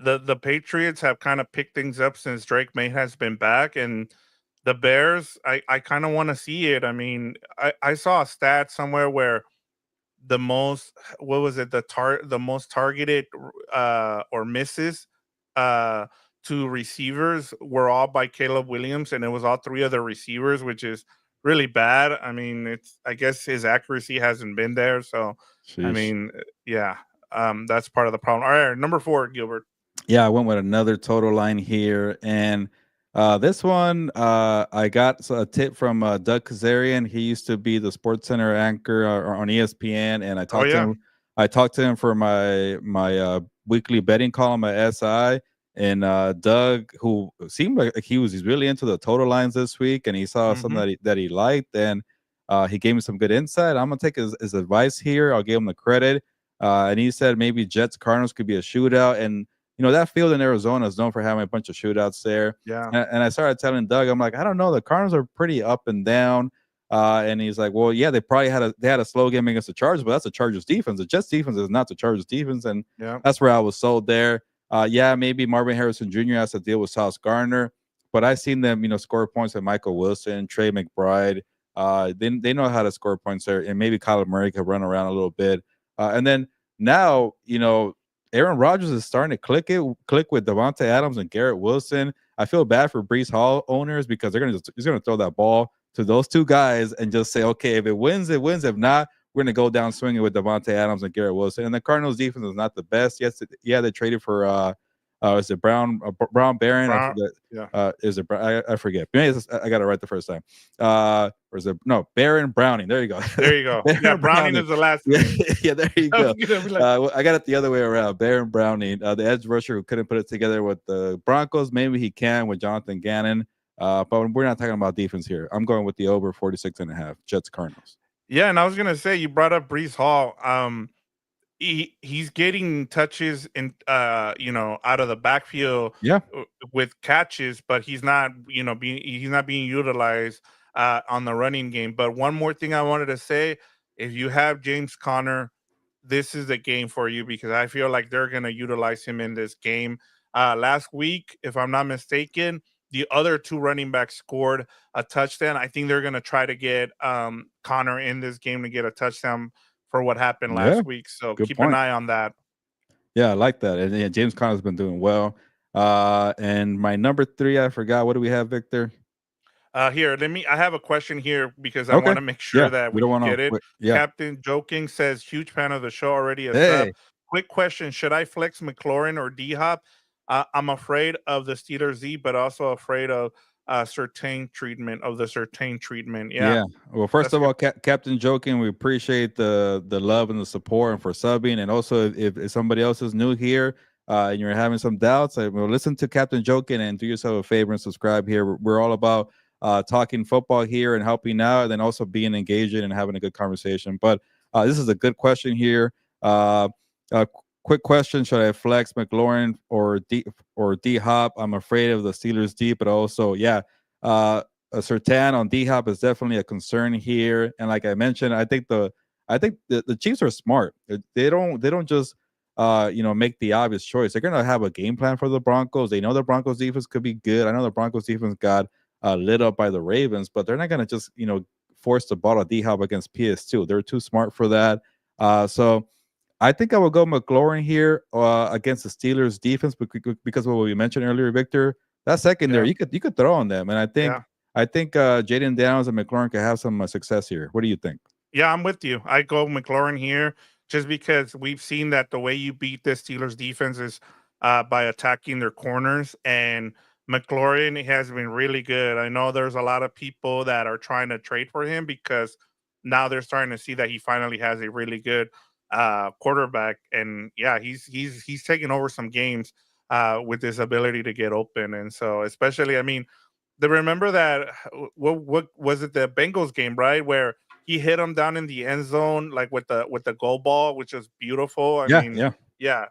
the Patriots have kind of picked things up since Drake May has been back, and the Bears, I kind of want to see it. I mean, I saw a stat somewhere where the most, what was it, the most targeted or misses uh to receivers were all by Caleb Williams, and it was all three other receivers, which is really bad. I mean, it's, I guess his accuracy hasn't been there, so I Sheesh. mean, yeah, that's part of the problem. All right, number 4, Gilbert. Yeah, I went with another total line here, and this one I got a tip from Doug Kazarian. He used to be the Sports Center anchor on ESPN, and I Oh talked to yeah. him. I talked to him for my weekly betting column at SI, and Doug, who seemed like he's really into the total lines this week, and he saw something Hmm. that he liked, and he gave me some good insight. I'm gonna take his advice here. I'll give him the credit. And he said maybe Jets Cardinals could be a shootout, and that field in Arizona is known for having a bunch of shootouts there. Yeah. And I started telling Doug, I'm like, I don't know, the Cardinals are pretty up and down. And he's like, well, yeah, they had a slow game against the Chargers, but that's the Chargers defense. The Jets defense is not the Chargers defense, and Yeah. that's where I was sold there. Yeah, maybe Marvin Harrison Jr. has to deal with Sauce Gardner, but I've seen them, score points with Michael Wilson, Trey McBride. They know how to score points there, and maybe Kyler Murray could run around a little bit. And then now, Aaron Rodgers is starting to click with Devontae Adams and Garrett Wilson. I feel bad for Brees Hall owners because he's gonna throw that ball to those two guys and just say, okay, if it wins, it wins. If not, we're gonna go down swinging with Devontae Adams and Garrett Wilson. And the Cardinals defense is not the best. Yes, yeah, they traded for is it Brown Barron? I Brown. forget. Yeah. Is it I forget. Maybe I got it right the first time. Or is it no Baron Browning? There you go. There you go. Yeah, Baron Browning Browning. is the last Yeah, name. yeah, there you I was go. gonna be like, I got it the other way around. Baron Browning, the edge rusher who couldn't put it together with the Broncos. Maybe he can with Jonathan Gannon. But we're not talking about defense here. I'm going with the over 46 and a half. Jets Cardinals. yeah, and I was gonna say you brought up Brees Hall. He's getting touches in out of the backfield Yeah. with catches, but he's not being utilized on the running game. But one more thing I wanted to say: if you have James Conner, this is the game for you because I feel like they're going to utilize him in this game. Last week, if I'm not mistaken, the other two running backs scored a touchdown. I think they're going to try to get Connor in this game to get a touchdown for what happened Yeah. last week. So Good keep an point. eye on that. Yeah, I like that. And yeah, James Conner's been doing well. And my number three, I forgot. What do we have, Victor? Here, I have a question here because I Okay. want to make sure Yeah. that We we don't can want get it. to. Yeah. Captain Joking says, huge fan of the show already. A sub. Hey. Quick question: should I flex McLaurin or D Hop? I'm afraid of the Steelers Z, but also afraid of certain treatment. Yeah, Yeah. Well, first that's of good. all, Captain Joking, we appreciate the love and the support and for subbing. And also, if somebody else is new here and you're having some doubts, well, listen to Captain Joking and do yourself a favor and subscribe here. We're all about talking football here and helping out, and then also being engaging and having a good conversation. But this is a good question here. Uh, uh, Quick question: should I flex McLaurin or D Hop? I'm afraid of the Steelers D, but also, yeah. A Sertan on D Hop is definitely a concern here. And like I mentioned, I think the Chiefs are smart. They don't just make the obvious choice. They're gonna have a game plan for the Broncos. They know the Broncos defense could be good. I know the Broncos defense got lit up by the Ravens, but they're not gonna just force the ball to D-Hop against PS2. They're too smart for that. So I think I will go McLaurin here against the Steelers defense because of what we mentioned earlier, Victor. That Yeah, secondary, you could throw on them, and yeah. I think Jaden Downs and McLaurin could have some success here. What do you think? Yeah, I'm with you. I go McLaurin here just because we've seen that the way you beat the Steelers defense is by attacking their corners, and McLaurin has been really good. I know there's a lot of people that are trying to trade for him because now they're starting to see that he finally has a really good quarterback, and yeah, he's taking over some games with his ability to get open, and so especially, I mean, the remember that what was it, the Bengals game, right, where he hit him down in the end zone like with the goal ball, which is beautiful. I Yeah, mean, yeah. yeah,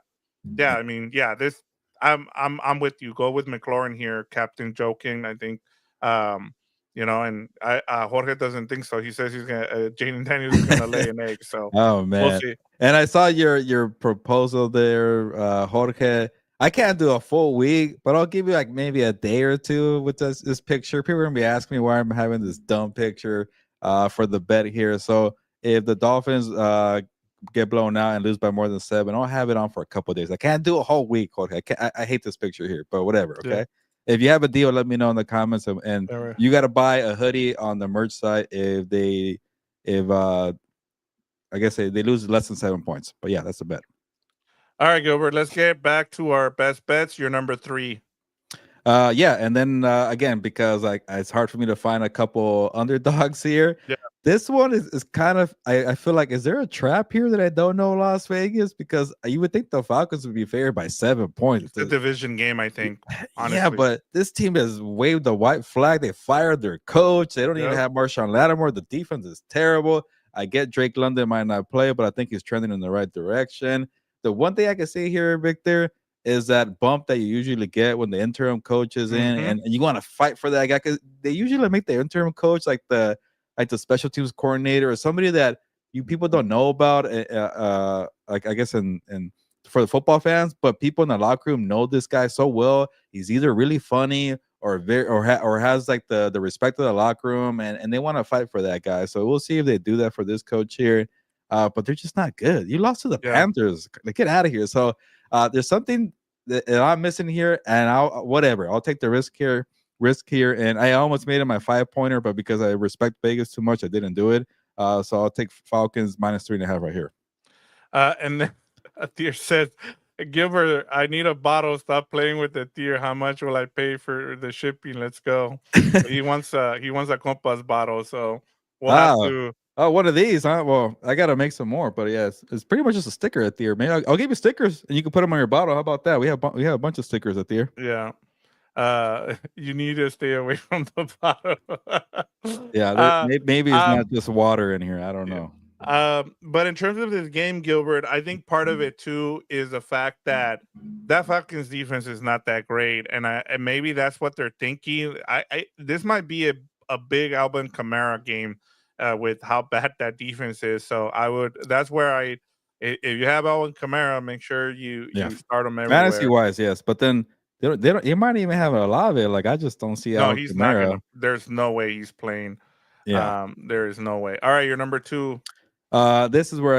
yeah. I mean, yeah. This I'm with you. Go with McLaurin here, Captain Joking. I think, um, and I Jorge doesn't think so. He says he's gonna Jaden Daniels is gonna lay an egg. So Oh we'll man. see. And I saw your proposal there, Jorge. I can't do a full week, but I'll give you like maybe a day or two with this picture. People are gonna be asking me why I'm having this dumb picture for the bet here. So if the Dolphins get blown out and lose by more than 7, I'll have it on for a couple of days. I can't do a whole week, Jorge. I hate this picture here, but whatever. Yeah. Okay. If you have a deal, let me know in the comments. And All right. you got to buy a hoodie on the merch site if I guess they lose less than 7 points. But yeah, that's a bet. All right, Gilbert. Let's get back to our best bets. Your number 3. Yeah, and then again, because like it's hard for me to find a couple underdogs here. Yeah, This one is kind of I feel like, is there a trap here that I don't know, Las Vegas? Because you would think the Falcons would be favored by 7 points. it's a division game, I think. Yeah, Honestly. but this team has waved the white flag. They fired their coach. They don't even Yep. have Marshawn Lattimore. The defense is terrible. I get Drake London might not play, but I think he's trending in the right direction. The one thing I can say here, Victor, is that bump that you usually get when the interim coach is in, Mm-hmm. and you want to fight for that guy because they usually make the interim coach like the special teams coordinator or somebody that you people don't know about. Like I guess in for the football fans, but people in the locker room know this guy so well. He's either really funny or or has like the respect of the locker room, and they want to fight for that guy. So we'll see if they do that for this coach here. But they're just not good. You lost to the Yeah. Panthers. Like, get out of here. So there's something that I'm missing here, and I'll whatever. I'll take the risk here, and I almost made it my 5-pointer, but because I respect Vegas too much, I didn't do it. So I'll take Falcons -3.5 right here. And then a deer says, Gilbert, I need a bottle. Stop playing with the deer. How much will I pay for the shipping? Let's go. He wants a Compass bottle, so we'll have Ah, to. oh, one of these, huh? Well, I gotta make some more, but yeah, it's pretty much just a sticker at the ear, man. I'll give you stickers, and you can put them on your bottle. How about that? We have a bunch of stickers at the ear. Yeah. You need to stay away from the bottle. Yeah, uh maybe it's not um just water in here. I don't yeah. know. But in terms of this game, Gilbert, I think part of it too is the fact that that Falcons defense is not that great, and maybe that's what they're thinking. I This might be a big Alvin Kamara game with how bad that defense is. So I would. That's where if you have Alvin Kamara, make sure you Yeah, start him fantasy everywhere. wise, yes, but then they don't. You might even have a lot of it. Like I just don't see No, Alvin he's not gonna. Kamara. There's no way he's playing. Yeah. There is no way. All right, your number 2. This is where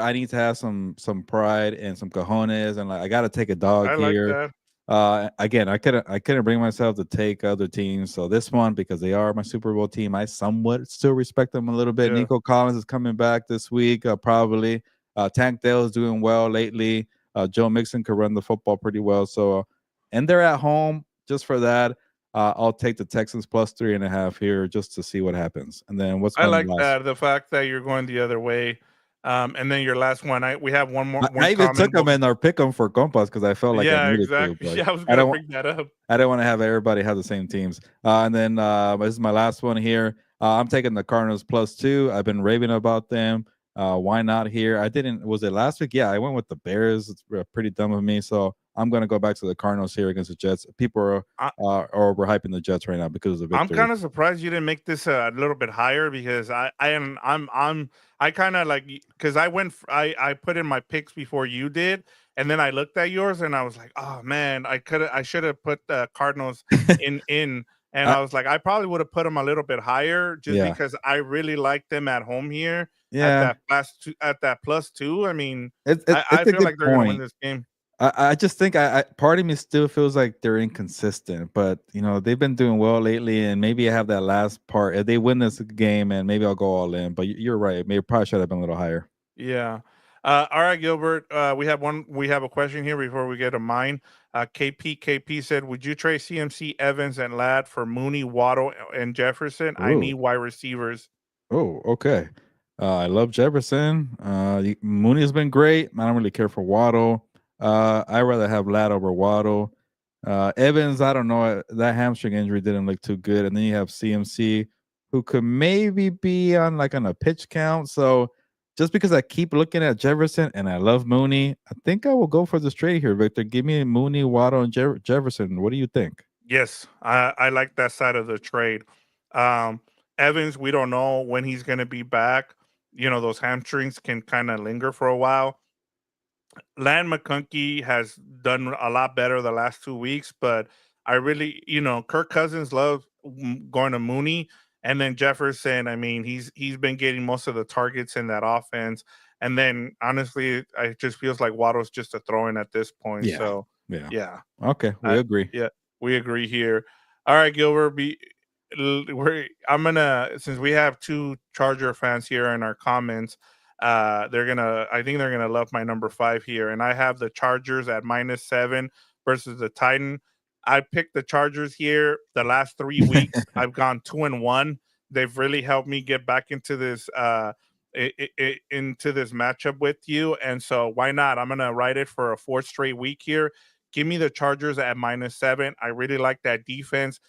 I need to have some pride and some cojones, and like I got to take a dog I like here. that. Again, I couldn't bring myself to take other teams, so this one, because they are my Super Bowl team, I somewhat still respect them a little bit. Yeah. Nico Collins is coming back this week, probably. Tank Dell is doing well lately. Joe Mixon could run the football pretty well, so and they're at home just for that. I'll take the Texans +3.5 here just to see what happens. And then what's I my like last? that, the fact that you're going the other way. And then your last one, we have I one even common took them both. in our pick 'em for compas because I felt like I Yeah, needed to, exactly. but Yeah, I was I gonna don't bring that up. I don't want to have everybody have the same teams. And then this is my last one here. I'm taking the Cardinals +2. I've been raving about them. Why not here? I didn't. Was it last week? Yeah, I went with the Bears. It's pretty dumb of me. So I'm gonna go back to the Cardinals here against the Jets. People I are overhyping the Jets right now because of the I'm victory. kinda surprised you didn't make this a little bit higher because I am I kinda like because I put in my picks before you did, and then I looked at yours and I was like, "Oh man, I should have put the Cardinals in," and I, I was like, I probably would have put them a little bit higher just yeah, because I really like them at home here at yeah. that plus two. I mean, I It's a feel good like they're gonna win point. this game. I just think part of me still feels like they're inconsistent, but they've been doing well lately, and maybe I have that last part. If they win this game, and maybe I'll go all in. But you're right, maybe probably should have been a little higher. Yeah. All right, Gilbert. We have one. We have a question here before we get to mine. KP said, "Would you trade CMC, Evans, and Ladd for Mooney, Waddle, and Jefferson? I Ooh. need wide receivers." Oh, okay. I love Jefferson. Mooney has been great. I don't really care for Waddle. I rather have Ladd over Waddle. Evans, I don't know. That hamstring injury didn't look too good. And then you have CMC, who could maybe be on a pitch count. So just because I keep looking at Jefferson and I love Mooney, I think I will go for this trade here, Victor. Give me Mooney, Waddle, and Jefferson. What do you think? Yes, I like that side of the trade. Um, Evans, we don't know when he's going to be back. Those hamstrings can kind of linger for a while. Land McConkey has done a lot better the last 2 weeks, but I really, Kirk Cousins loves going to Mooney, and then Jefferson. I mean, he's been getting most of the targets in that offense, and then honestly, it just feels like Waddle's just a throw in at this point. Yeah. So, Yeah. yeah, Okay. We agree. yeah, we agree here. All right, Gilbert. I'm gonna, since we have two Charger fans here in our comments. I think they're gonna love my number 5 here, and I have the Chargers at -7 versus the Titan. I picked the Chargers here. The last 3 weeks, I've gone 2-1. They've really helped me get back into this into this matchup with you, and so why not? I'm gonna write it for a fourth straight week here. Give me the Chargers at -7. I really like that defense.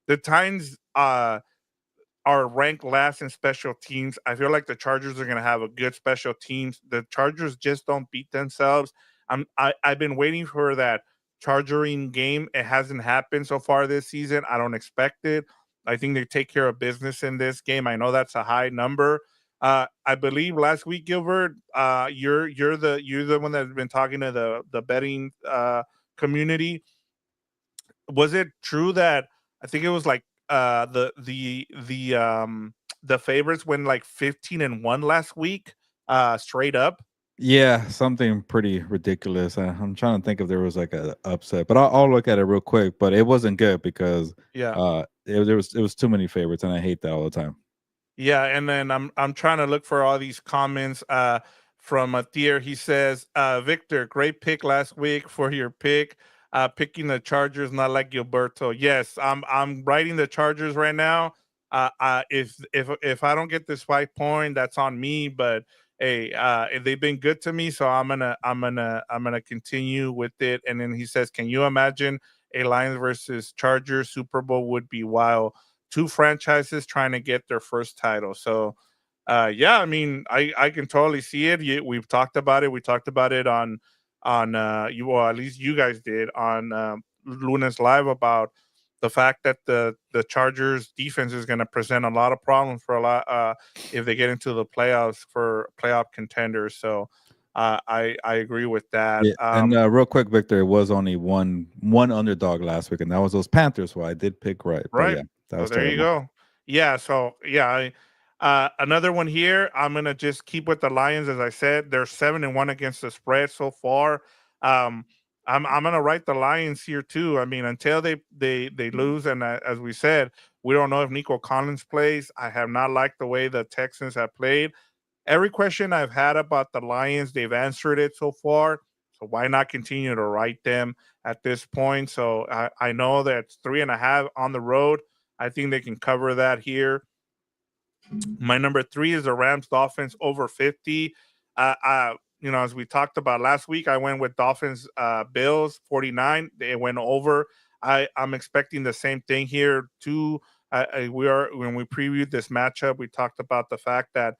The Titans are ranked last in special teams. I feel like the Chargers are going to have a good special teams. The Chargers just don't beat themselves. I've been waiting for that Chargering game. It hasn't happened so far this season. I don't expect it. I think they take care of business in this game. I know that's a high number. I believe last week, Gilbert, you're the one that's been talking to the betting community. Was it true that I think it was like the favorites went like 15-1 last week, straight up? Yeah, something pretty ridiculous. I'm trying to think if there was like a upset, but I'll look at it real quick. But it wasn't good because Yeah. there was too many favorites, and I hate that all the time. Yeah, and then I'm trying to look for all these comments from Thier. He says, Victor, great pick last week for your pick. Picking the Chargers, not like Gilberto. Yes, I'm writing the Chargers right now. If I don't get this 5 point, that's on me. But hey, they've been good to me, so I'm gonna continue with it. And then he says, can you imagine a Lions versus Chargers Super Bowl would be wild? Two franchises trying to get their first title. So, yeah, I mean, I can totally see it. We've talked about it. We talked about it on you, well, at least you guys did on Luna's Live about the fact that the Chargers defense is going to present a lot of problems for a lot if they get into the playoffs for playoff contenders. So, I agree with that. Yeah, and real quick, Victor, it was only one underdog last week, and that was those Panthers. So I did pick right, but Right. yeah, that So was there you terrible. go. Yeah. So yeah, another one here. I'm gonna just keep with the Lions. As I said, they're 7-1 against the spread so far. Um, I'm gonna write the Lions here too. I mean, until they lose, and as we said, we don't know if Nico Collins plays. I have not liked the way the Texans have played. Every question I've had about the Lions, they've answered it so far. So why not continue to write them at this point? So I know that it's 3.5 on the road. I think they can cover that here. My number 3 is the Rams Dolphins over 50. As we talked about last week, I went with Dolphins Bills 49. They went over. I'm expecting the same thing here too. We are when we previewed this matchup, we talked about the fact that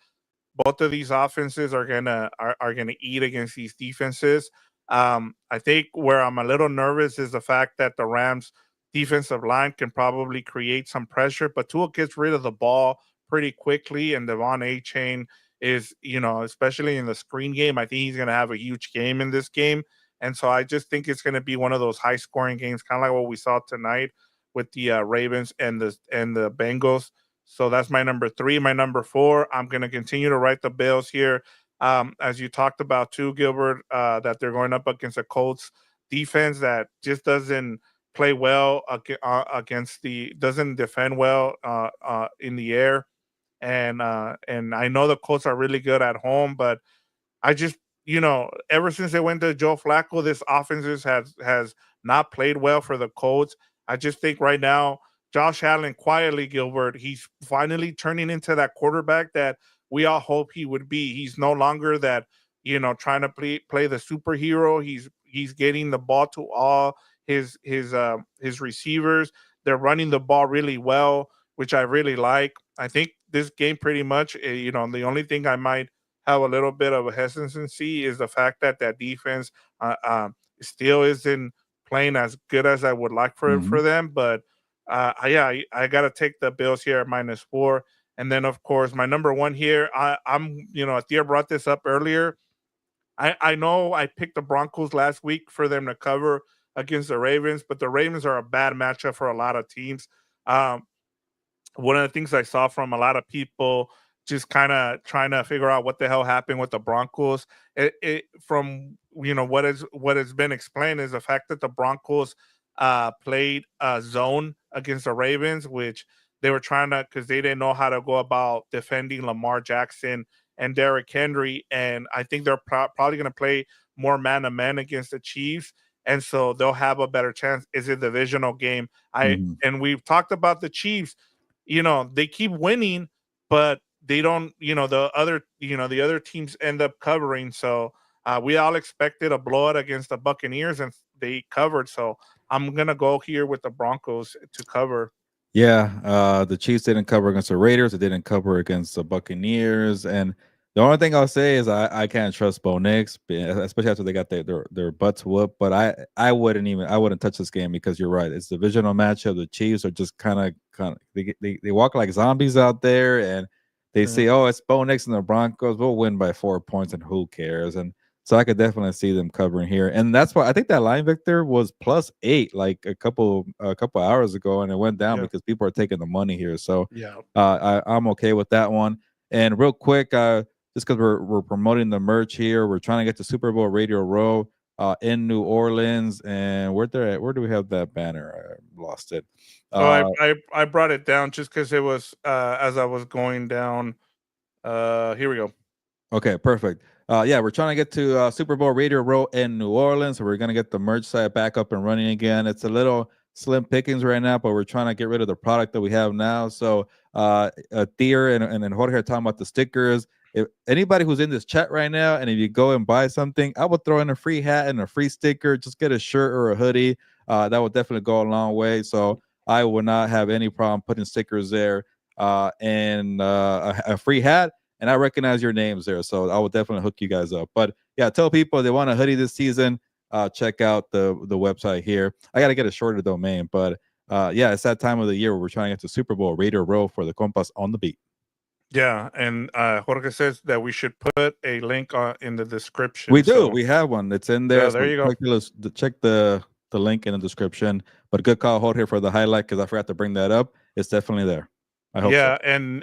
both of these offenses are gonna eat against these defenses. I think where I'm a little nervous is the fact that the Rams defensive line can probably create some pressure, but Tua gets rid of the ball pretty quickly, and Devon A. Chain is, especially in the screen game, I think he's gonna have a huge game in this game. And so I just think it's gonna be one of those high scoring games, kind of like what we saw tonight. with the Ravens and the Bengals. So that's my number three. My number four, I'm going to continue to write the Bills here. As you talked about too, Gilbert, that they're going up against a Colts defense that just doesn't play well against the doesn't defend well in the air, and I know the Colts are really good at home, but I just, ever since they went to Joe Flacco, this offense has not played well for the Colts. I just think right now, Josh Allen quietly, Gilbert, he's finally turning into that quarterback that we all hope he would be. He's no longer that, trying to play the superhero. He's getting the ball to all his receivers. They're running the ball really well, which I really like. I think this game pretty much, the only thing I might have a little bit of a hesitancy is the fact that that defense still isn't playing as good as I would like for Hmm. them. But yeah, I got to take the Bills here at -4. And then, of course, my number one here, I'm, Athea brought this up earlier. I know I picked the Broncos last week for them to cover against the Ravens, but the Ravens are a bad matchup for a lot of teams. Um, One of the things I saw from a lot of people just kind of trying to figure out what the hell happened with the Broncos. From what has been explained is the fact that the Broncos played zone against the Ravens, which they were trying to because they didn't know how to go about defending Lamar Jackson and Derrick Henry, and I think they're probably going to play more man to man against the Chiefs, and so they'll have a better chance. It's a divisional game. I Hmm. and we've talked about the Chiefs, they keep winning, but they don't, the other teams end up covering. So we all expected a blowout against the Buccaneers and they covered. So I'm gonna go here with the Broncos to cover. Yeah, the Chiefs didn't cover against the Raiders. They didn't cover against the Buccaneers. And the only thing I'll say is I can't trust Bo Nix, especially after they got their butts whooped. But I wouldn't touch this game because you're right. It's the divisional matchup. The Chiefs are just kind of they walk like zombies out there, and they Yeah. say, "Oh, it's Bo Nix and the Broncos. We'll win by 4 points, and who cares?" And so I could definitely see them covering here, and that's why I think that line Victor was +8 like a couple hours ago, and it went down Yeah. because people are taking the money here. So Yeah. I'm okay with that one. And real quick, just because we're promoting the merch here, we're trying to get to Super Bowl Radio Row in New Orleans, and where do we have that banner? I lost it. Oh, Uh, I brought it down just because it was as I was going down. Here we go. Okay, perfect. Yeah, we're trying to get to Super Bowl Radio Row in New Orleans, so we're gonna get the merch site back up and running again. It's a little slim pickings right now, but we're trying to get rid of the product that we have now. So, Thier and Jorge are talking about the stickers. If anybody who's in this chat right now, and if you go and buy something, I would throw in a free hat and a free sticker. Just get a shirt or a hoodie. That would definitely go a long way. So I would not have any problem putting stickers there, and a free hat, and I recognize your names there, so I will definitely hook you guys up. But yeah, tell people they want a hoodie this season. Check out the website here. I got to get a shorter domain, but yeah, it's that time of the year where we're trying to get to Super Bowl Radio Row for the compas on the beat. Yeah, and Jorge says that we should put a link in the description. We do. So We have one. It's in there. yeah, there So you go. check the link in the description. But good call, Jorge, for the highlight because I forgot to bring that up. It's definitely there. I hope so. Yeah, and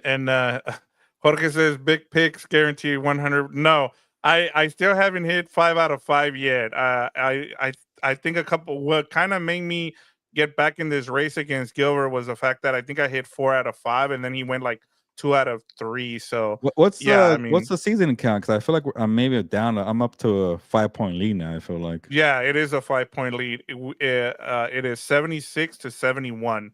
Jorge says big picks guarantee 100. No, I still haven't hit 5 out of 5 yet. I think a couple. What kind of made me get back in this race against Gilbert was the fact that I think I hit 4 out of 5, and then he went like 2 out of 3. So What's yeah, I what's mean, the season count? Because I feel like I'm maybe down. I'm up to a 5 point lead now. I feel like. yeah, it is a 5 point lead. It is 76-71.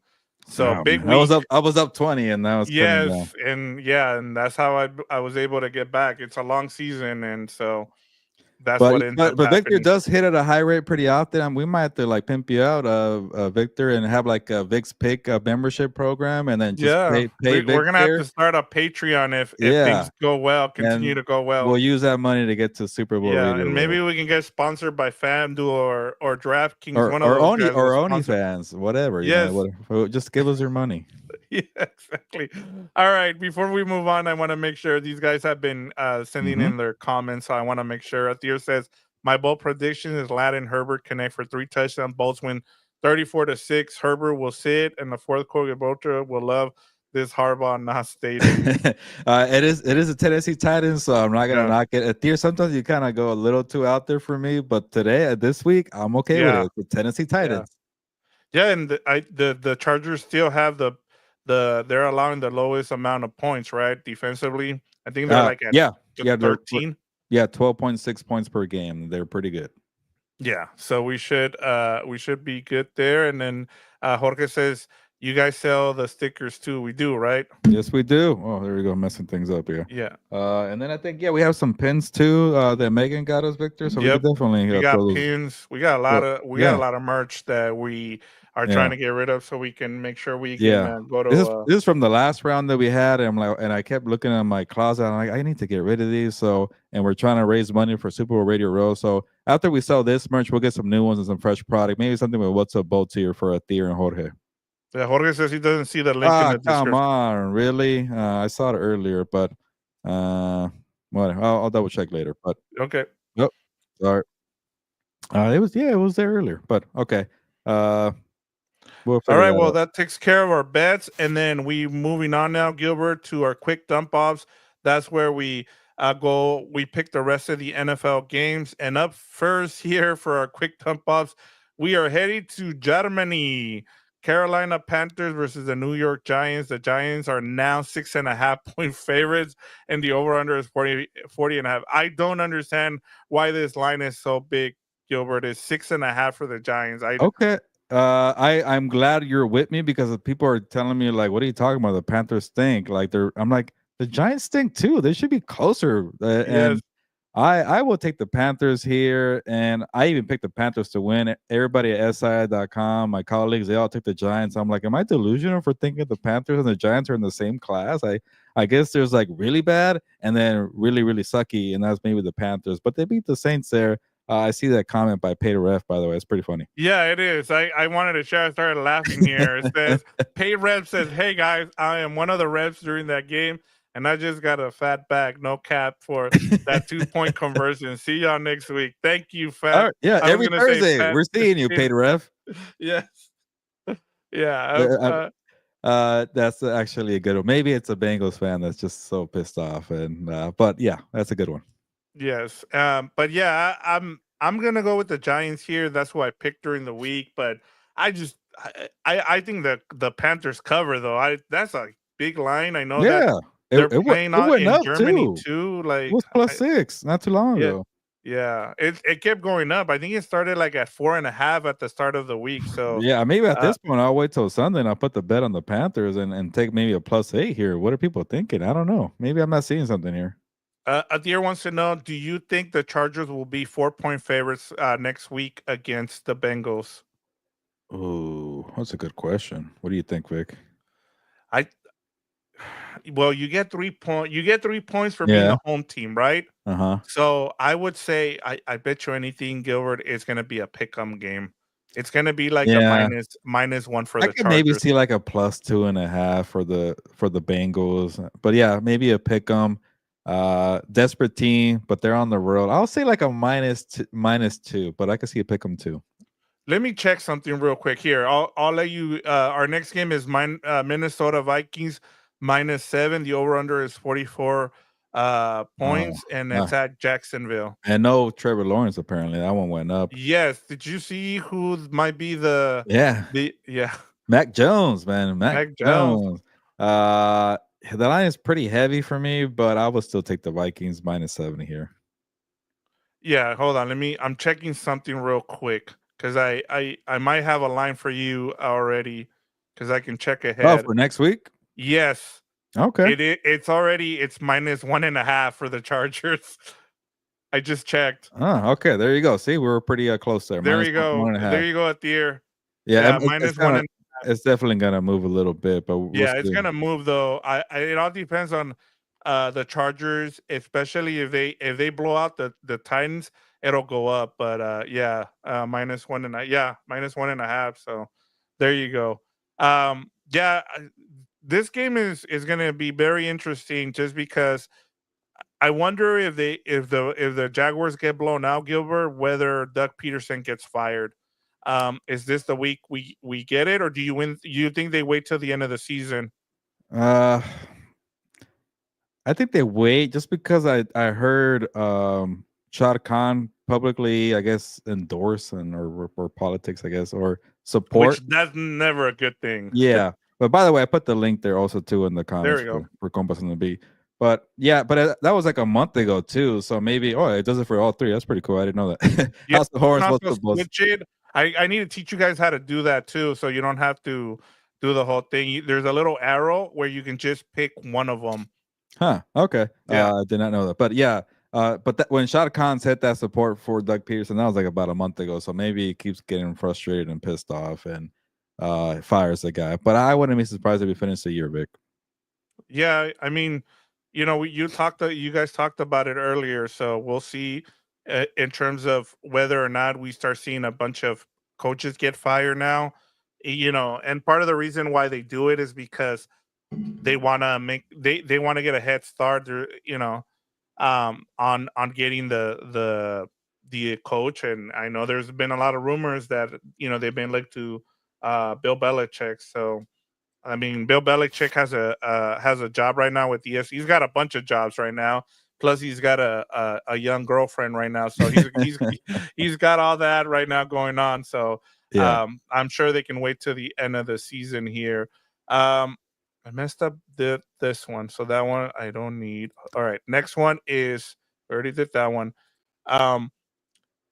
So Oh big man, week. I was up 20, and now it's coming down. Yes, and yeah, and that's how I was able to get back. It's a long season, and so that's But what ends up Victor happening. does hit at a high rate pretty often. And we might have to like pimp you out, Victor, and have like a Vic's Pick membership program, and then just Yeah, pay we're Vic gonna have to there. start a Patreon if Yeah, things go well, continue and to go we'll well. use that money to get to Super Bowl Yeah, Radio and Row. maybe we can get sponsored by FanDuel or DraftKings. One of those guys Or will sponsor. OnlyFans, whatever, Yes, whatever. Just give us your money. yeah, exactly. All right, before we move on, I want to make sure these guys have been sending Hmm. in their comments. So I want to make sure. Athir says, my bold prediction is Latin Herbert connect for 3 touchdowns, Bolts win 34-6. Herbert will sit, and the fourth quarter, Gilberto will love this Harbaugh not stating. It is a Tennessee Titans, so I'm not gonna Yeah, knock it. At tier, sometimes you kind of go a little too out there for me, but today, this week, I'm okay with yeah, it. The Tennessee yeah, Titans. yeah. And the Chargers still have they're allowing the lowest amount of points, right? Defensively, I think they're like at Yeah, just yeah, 13. yeah, 12.6 points per game. They're pretty good. Yeah, so we should be good there. And then Jorge says you guys sell the stickers too. We do, right? Yes, we do. Oh, there we go, messing things up here. Yeah. And then I think we have some pins too that Megan got us, Victor. So we could Yep. definitely We got throw those. pins. We got a lot Throw, of yeah, merch that we are trying yeah. to get rid of so we can make sure we can Yeah. go to This is from the last round that we had, and I'm like, and I kept looking in my closet. I'm like, I need to get rid of these. So, and we're trying to raise money for Super Bowl Radio Row. So after we sell this merch, we'll get some new ones and some fresh product. Maybe something with what's up both tier for a Thier and Jorge. yeah, Jorge says he doesn't see the link in Ah, the come description. on, really? I saw it earlier, but uh, what? I'll double check later. But Okay. oh, sorry. It was there earlier, but okay. Uh, we'll All figure right, that well out. that takes care of our bets, and then we moving on now, Gilbert, to our quick dump offs. That's where we go. We pick the rest of the NFL games, and up first here for our quick dump offs, we are heading to Germany. Carolina Panthers versus the New York Giants. The Giants are now 6.5 point favorites, and the over under is 40 and a half. I don't understand why this line is so big, Gilbert. Is 6.5 for the Giants. Okay. I'm glad you're with me because people are telling me like, what are you talking about? The Panthers stink. Like I'm like, the Giants stink too. They should be closer. Yes. And I will take the Panthers here, and I even picked the Panthers to win. Everybody at SI.com, my colleagues, they all took the Giants. I'm like, am I delusional for thinking the Panthers and the Giants are in the same class? I guess there's like really bad and then really really sucky, and that's maybe the Panthers. But they beat the Saints there. I see that comment by Pay to Ref, by the way. It's pretty funny. Yeah, it is. I wanted to share. I started laughing here. It says, Pay Rep says, hey guys, I am one of the reps during that game, and I just got a fat bag, no cap for that 2 point conversion. See y'all next week. Thank you, All Fat. right, yeah, I was every gonna say Thursday Fat. we're seeing you, Pay to Ref. Yes. Yeah. Uh, that's actually a good one. Maybe it's a Bengals fan that's just so pissed off, and but yeah, that's a good one. Yes. But yeah, I'm gonna go with the Giants here. That's who I picked during the week. But I just I think that the Panthers cover though. That's a big line. I know that Yeah, they're playing it out went in up Germany too. too. It was +6 not too long Yeah, ago. yeah. It kept going up. I think it started like at 4.5 at the start of the week. So Yeah, maybe at uh, this point I'll wait till Sunday and I'll put the bet on the Panthers and take maybe a +8 here. What are people thinking? I don't know. Maybe I'm not seeing something here. Adir wants to know: do you think the Chargers will be 4 point favorites next week against the Bengals? Oh, that's a good question. What do you think, Vic? I Well, you get 3 point. You get 3 points for being Yeah. the home team, right? Uh-huh. So I would say I bet you anything, Gilbert, it's gonna be a pick'em game. It's gonna be like a Yeah. minus one for I the could maybe Chargers. see like a +2.5 for the Bengals. But yeah, maybe a pick 'em. Desperate team, but they're on the road. I'll say like a -2, but I could see a pick 'em too. Let me check something real quick here. I'll let you. Our next game is Minnesota Vikings -7. The over under is 44 Oh, points, and it's at Jacksonville. and no Trevor Lawrence apparently. That one went up. Yes. Did you see who might be Yeah. the yeah Mac Jones, man. Mac Mac Jones? Jones. The line is pretty heavy for me, but I would still take the Vikings -70 here. Yeah, hold on. I'm checking something real quick because I might have a line for you already because I can check Oh, ahead. for next week? Yes, Okay. it's -1.5 for the Chargers. I just checked. Oh, okay. There you go. See, we were pretty close there. There Minus we one, go. one and a There half. you go at the ear. Yeah, Yeah, minus one and it's definitely gonna move a little bit, but we'll yeah, it's see. gonna move though. It all depends on the Chargers, especially if they blow out the Titans, it'll go up. But yeah, minus 1.5. So there you go. Yeah, this game is gonna be very interesting just because I wonder if the Jaguars get blown out, Gilbert, whether Doug Peterson gets fired. Is this the week we get it, or do you win? You think they wait till the end of the season? Uh, I think they wait just because I heard Shad Khan publicly, I guess, endorse or politics, I guess, or Which support. that's never a good thing. Yeah, but by the way, I put the link there also too in the There comments we go. for Compas and the B. But yeah, but that was like a month ago too. So maybe it does it for all three. That's pretty cool. I didn't know that. Yeah, How's the you can horse? What's also the buzz? switch it. I need to teach you guys how to do that too, so you don't have to do the whole thing. There's a little arrow where you can just pick one of them. Huh. Okay. Yeah. I did not know that. But yeah, but when Shad Khan said that support for Doug Peterson, that was like about a month ago. So maybe he keeps getting frustrated and pissed off and fires the guy. But I wouldn't be surprised if he finished the year, Vic. Yeah, I mean, you guys talked about it earlier, so we'll see in terms of whether or not we start seeing a bunch of coaches get fired now. And part of the reason why they do it is because they want to get a head start. On getting the coach, and I know there's been a lot of rumors that they've been linked to Bill Belichick. So I mean, Bill Belichick has a job right now with ES. He's got a bunch of jobs right now. Plus, he's got a young girlfriend right now, so he's got all that right now going on. So Yeah. I'm sure they can wait till the end of the season here. I messed up this one, so that one I don't need. All right, next one is we already did that one. Um,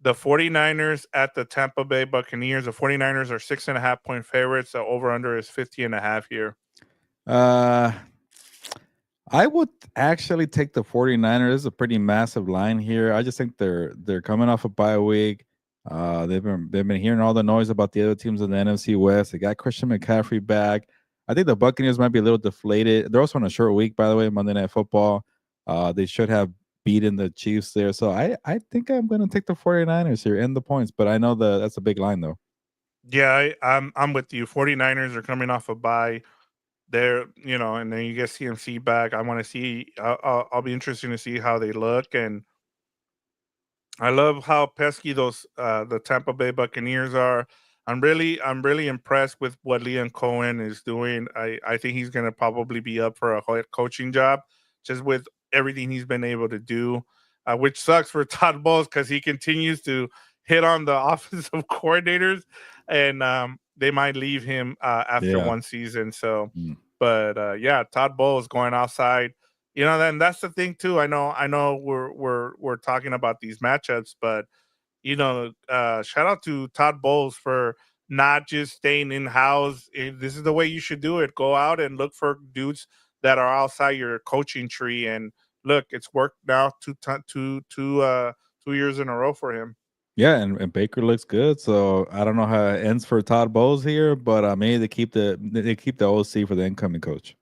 the 49ers at the Tampa Bay Buccaneers. The 49ers are 6.5 point favorites. The over under is 50.5 here. Uh, I would actually take the 49ers. It's a pretty massive line here. I just think they're coming off a bye week. They've been hearing all the noise about the other teams in the NFC West. They got Christian McCaffrey back. I think the Buccaneers might be a little deflated. They're also on a short week, by the way, Monday Night Football. They should have beaten the Chiefs there. So I think I'm going to take the 49ers here and the points, but I know that's a big line though. Yeah, I'm with you. 49ers are coming off a bye. And then you get CMC back. I want to see. I'll be interested to see how they look, and I love how pesky those the Tampa Bay Buccaneers are. I'm really impressed with what Liam Cohen is doing. I think he's going to probably be up for a head coaching job, just with everything he's been able to do. Which sucks for Todd Bowles because he continues to hit on the offensive coordinators, and they might leave him after Yeah. one season. So, Mm. but yeah, Todd Bowles going outside. Then that's the thing too. I know we're talking about these matchups, but shout out to Todd Bowles for not just staying in house. This is the way you should do it. Go out and look for dudes that are outside your coaching tree. And look, it's worked now 2 years in a row for him. Yeah, and Baker looks good. So I don't know how it ends for Todd Bowles here, but maybe they keep the OC for the incoming coach.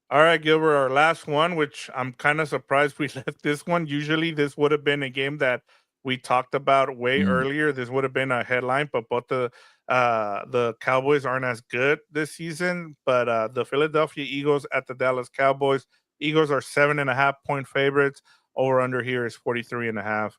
All right, Gilbert, our last one, which I'm kind of surprised we left this one. Usually, this would have been a game that we talked about way Mm. earlier. This would have been a headline, but both the Cowboys aren't as good this season. But the Philadelphia Eagles at the Dallas Cowboys. Eagles are 7.5 point favorites. Over under here is 43.5.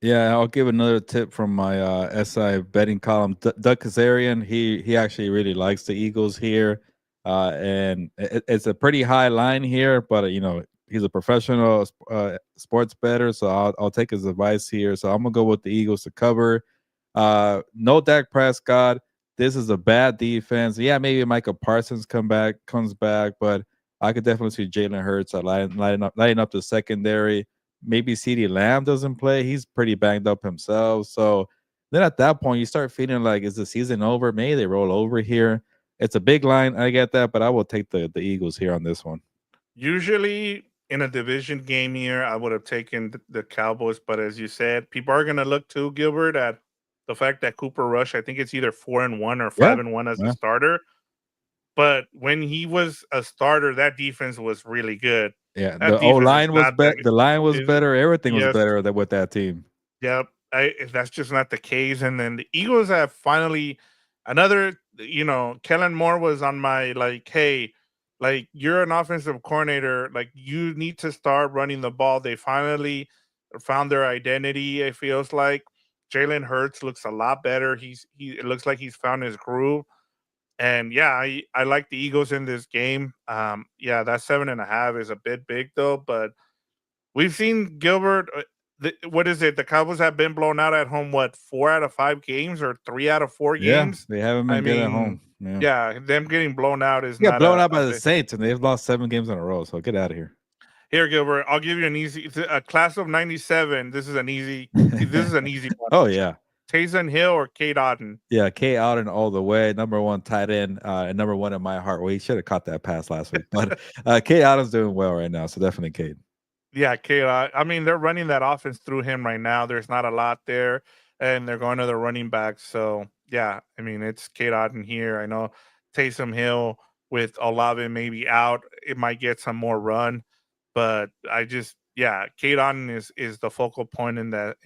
Yeah, I'll give another tip from my SI betting column. Doug Kazarian, he actually really likes the Eagles here, and it's a pretty high line here. But he's a professional sports bettor, so I'll take his advice here. So I'm gonna go with the Eagles to cover. No Dak Prescott. This is a bad defense. Yeah, maybe Michael Parsons comes back, but I could definitely see Jalen Hurts lighting up the secondary. Maybe CeeDee Lamb doesn't play. He's pretty banged up himself. So then at that point, you start feeling like, is the season over? Maybe they roll over here. It's a big line. I get that, but I will take the Eagles here on this one. Usually in a division game here, I would have taken the Cowboys, but as you said, people are going to look too, Gilbert, at the fact that Cooper Rush, I think it's either 4-1 or Yeah. 5-1 as a Yeah. starter. But when he was a starter, that defense was really good. Yeah. That The O defense is line was not that better. good. The line was Is better. Everything was yes, better with that team. yep. That's just not the case. And then the Eagles have finally another. Kellen Moore was on my like, hey, like you're an offensive coordinator, like you need to start running the ball. They finally found their identity. It feels like Jalen Hurts looks a lot better. It looks like he's found his groove. And yeah, I like the Eagles in this game. Yeah, that 7.5 is a bit big though, but we've seen Gilbert. What is it? The Cowboys have been blown out at home. What, 4 out of 5 games or 3 out of 4 Yeah, games? they haven't I been good at mean, home. Yeah. yeah, them getting blown out is They got not blown out a by the bit. Saints, and they've lost 7 games in a row. So get out of here. Here, Gilbert, I'll give you an easy. It's a class of '97. This is an easy. This is an easy one. Oh yeah, Taysom Hill or Kate Otten? yeah. K Allen all the way. Number 1 tight end, and number 1 in my heart. Well, he should have caught that pass last week, but K Allen's doing well right now. So definitely Kate. Yeah, Kayla. I mean, they're running that offense through him right now. There's not a lot there, and they're going to the running back. So yeah, I mean, it's Kate Otten here. I know Taysom Hill with Olave maybe out, it might get some more run, but I just yeah, Kate Otten is the focal point in that.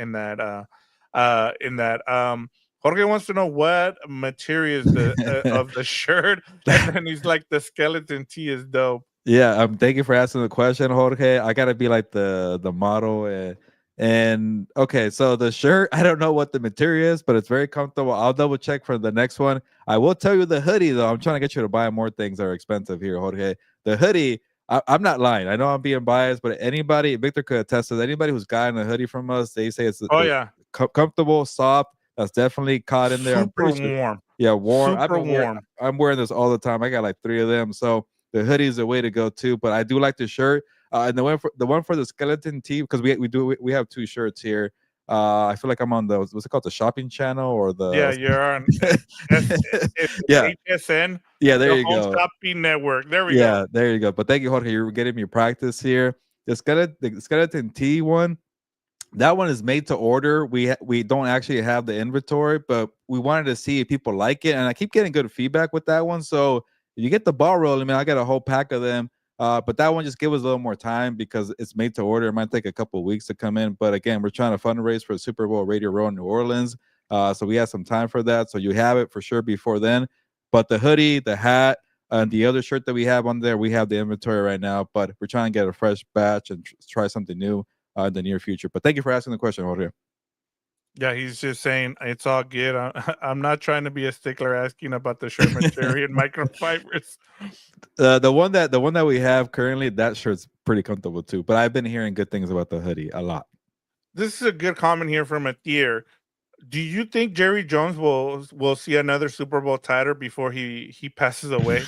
Jorge wants to know what material is the of the shirt, and then he's like, the skeleton tee is dope. Yeah, thank you for asking the question, Jorge. I gotta be like the model and okay, so the shirt, I don't know what the material is, but it's very comfortable. I'll double check for the next one. I will tell you the hoodie though. I'm trying to get you to buy more things that are expensive here, Jorge. The hoodie, I'm not lying. I know I'm being biased, but anybody, Victor could attest to this, anybody who's gotten a hoodie from us, they say Oh it's yeah, comfortable, soft. That's definitely caught in there. I'm super pretty sure. warm. Yeah, warm. Super warm. I'm wearing this all the time. I got like 3 of them. So the hoodie is the way to go too. But I do like the shirt. And the one for the skeleton tee, because we have 2 shirts here. I feel like I'm on the, what's it called, the shopping channel or Yeah, the you're on S it's yeah, HSN, yeah, there the you Home go. Shopping Network. There we go. Yeah, there you go. But thank you, Jorge. You're getting me practice here. The skeleton tee one, that one is made to order. We don't actually have the inventory, but we wanted to see if people like it, and I keep getting good feedback with that one. So if you get the ball rolling, man, I got a whole pack of them. But that one, just give us a little more time because it's made to order. It might take a couple of weeks to come in. But again, we're trying to fundraise for Super Bowl Radio Row in New Orleans. So we have some time for that. So you have it for sure before then. But the hoodie, the hat, and the other shirt that we have on there, we have the inventory right now. But we're trying to get a fresh batch and try something new in the near future. But thank you for asking the question, Jorge. Yeah, he's just saying it's all good. I'm not trying to be a stickler asking about the shirt material and microfibers. The one that we have currently, that shirt's pretty comfortable too. But I've been hearing good things about the hoodie a lot. This is a good comment here from a tier. Do you think Jerry Jones will see another Super Bowl title before he passes away?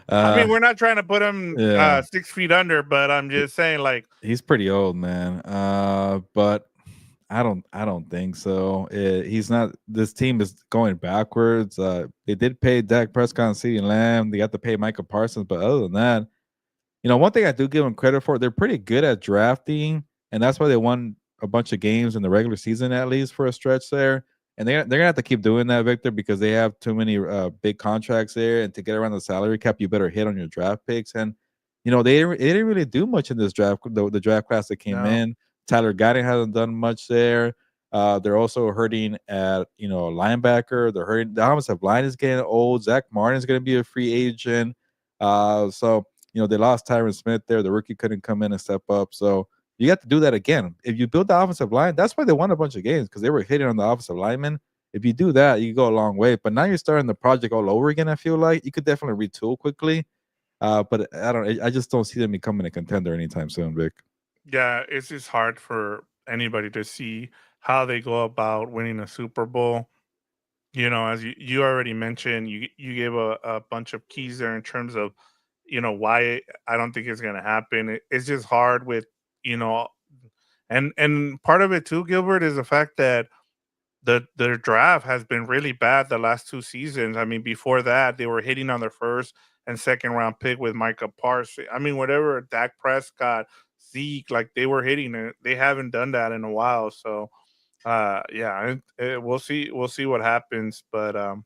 I uh, mean, we're not trying to put him yeah, 6 feet under, but I'm just saying, like, he's pretty old, man. But I don't think so. He's not. This team is going backwards. They did pay Dak Prescott and CeeDee Lamb. They got to pay Michael Parsons, but other than that, one thing I do give them credit for, they're pretty good at drafting, and that's why they won a bunch of games in the regular season, at least for a stretch there. And they're gonna have to keep doing that, Victor, because they have too many big contracts there, and to get around the salary cap, you better hit on your draft picks. And they didn't really do much in this draft, the draft class that came no, in. Tyler Guyton hasn't done much there. They're also hurting at linebacker. They're hurting. The offensive line is getting old. Zach Martin is going to be a free agent. So they lost Tyron Smith there. The rookie couldn't come in and step up. So you got to do that again. If you build the offensive line, that's why they won a bunch of games, because they were hitting on the offensive linemen. If you do that, you go a long way. But now you're starting the project all over again. I feel like you could definitely retool quickly. But I don't. I just don't see them becoming a contender anytime soon, Vic. yeah, it's just hard for anybody to see how they go about winning a Super Bowl. As you already mentioned, you gave a bunch of keys there in terms of, why I don't think it's gonna happen. It's just hard with, you know, and part of it too, Gilbert, is the fact that their draft has been really bad the last 2 seasons. I mean, before that, they were hitting on their first and second round pick with Micah Parsons. I mean, whatever, Dak Prescott, Zeke, like they were hitting it. They haven't done that in a while. So yeah, we'll see what happens. But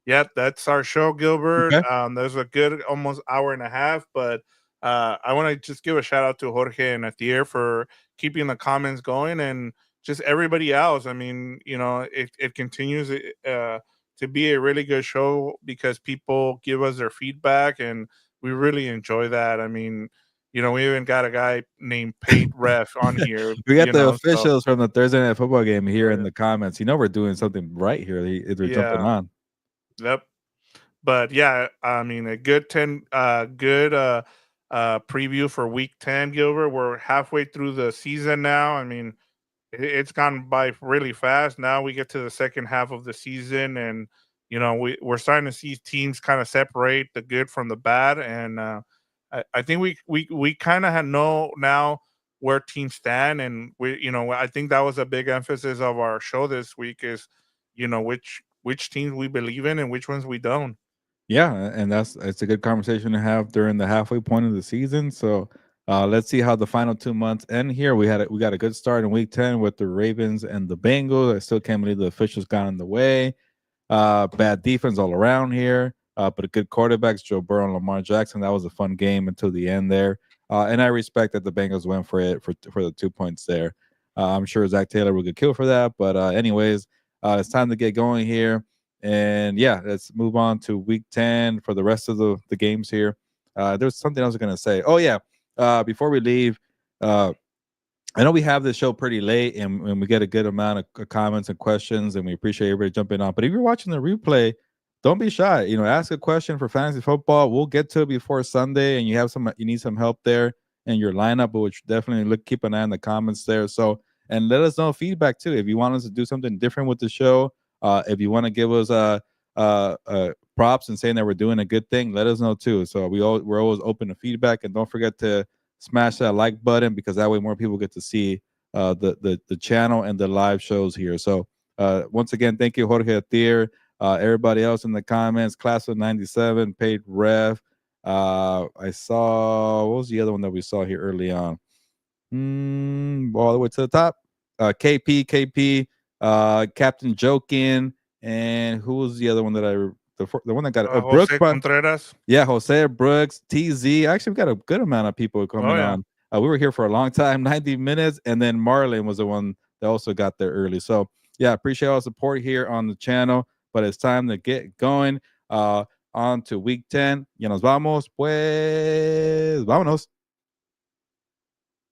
yeah, that's our show, Gilbert. Okay. There's a good almost hour and a half, but I want to just give a shout out to Jorge and Atier for keeping the comments going, and just everybody else. I mean, it continues to be a really good show because people give us their feedback, and we really enjoy that. I mean, We even got a guy named Paid Ref on here. We got the So officials from the Thursday Night Football game here in uh, the comments. We're doing something right here. They're jumping yeah, on. yep. But yeah, I mean, a good preview for Week 10, Gilbert. We're halfway through the season now. I mean, it's gone by really fast. Now we get to the second half of the season, and we're starting to see teams kind of separate the good from the bad. And I think we kind of know now where teams stand, and I think that was a big emphasis of our show this week is which teams we believe in and which ones we don't. Yeah, and it's a good conversation to have during the halfway point of the season. So let's see how the final 2 months end here. We got a good start in week 10 with the Ravens and the Bengals. I still can't believe the officials got in the way. Bad defense all around here, but a good quarterbacks, Joe Burrow and Lamar Jackson. That was a fun game until the end there. And I respect that the Bengals went for it for the 2 points there. I'm sure Zach Taylor would get killed for that. But anyways, it's time to get going here. And yeah, let's move on to week 10 for the rest of the games here. There's something else I was going to say. Oh, yeah. Before we leave, I know we have this show pretty late and we get a good amount of comments and questions, and we appreciate everybody jumping on. But if you're watching the replay, don't be shy. Ask a question for fantasy football. We'll get to it before Sunday, and you need some help there in your lineup, which definitely keep an eye on the comments there. So, and let us know feedback too. If you want us to do something different with the show, if you want to give us props and saying that we're doing a good thing, let us know too. So we're always open to feedback, and don't forget to smash that like button because that way more people get to see the channel and the live shows here. So once again, thank you, Jorge Atier, everybody else in the comments, Class of 97, Paid Ref. I saw, what was the other one that we saw here early on? All the way to the top. KP, Captain Jokin, and who was the other one that the one that got it? Oh, Brooks. Jose Contreras. Yeah, Jose Brooks, TZ. Actually, we got a good amount of people Oh coming yeah. on. We were here for a long time, 90 minutes, and then Marlon was the one that also got there early. So yeah, appreciate all the support here on the channel. But it's time to get going. On to week 10. Ya nos vamos, pues. Vámonos.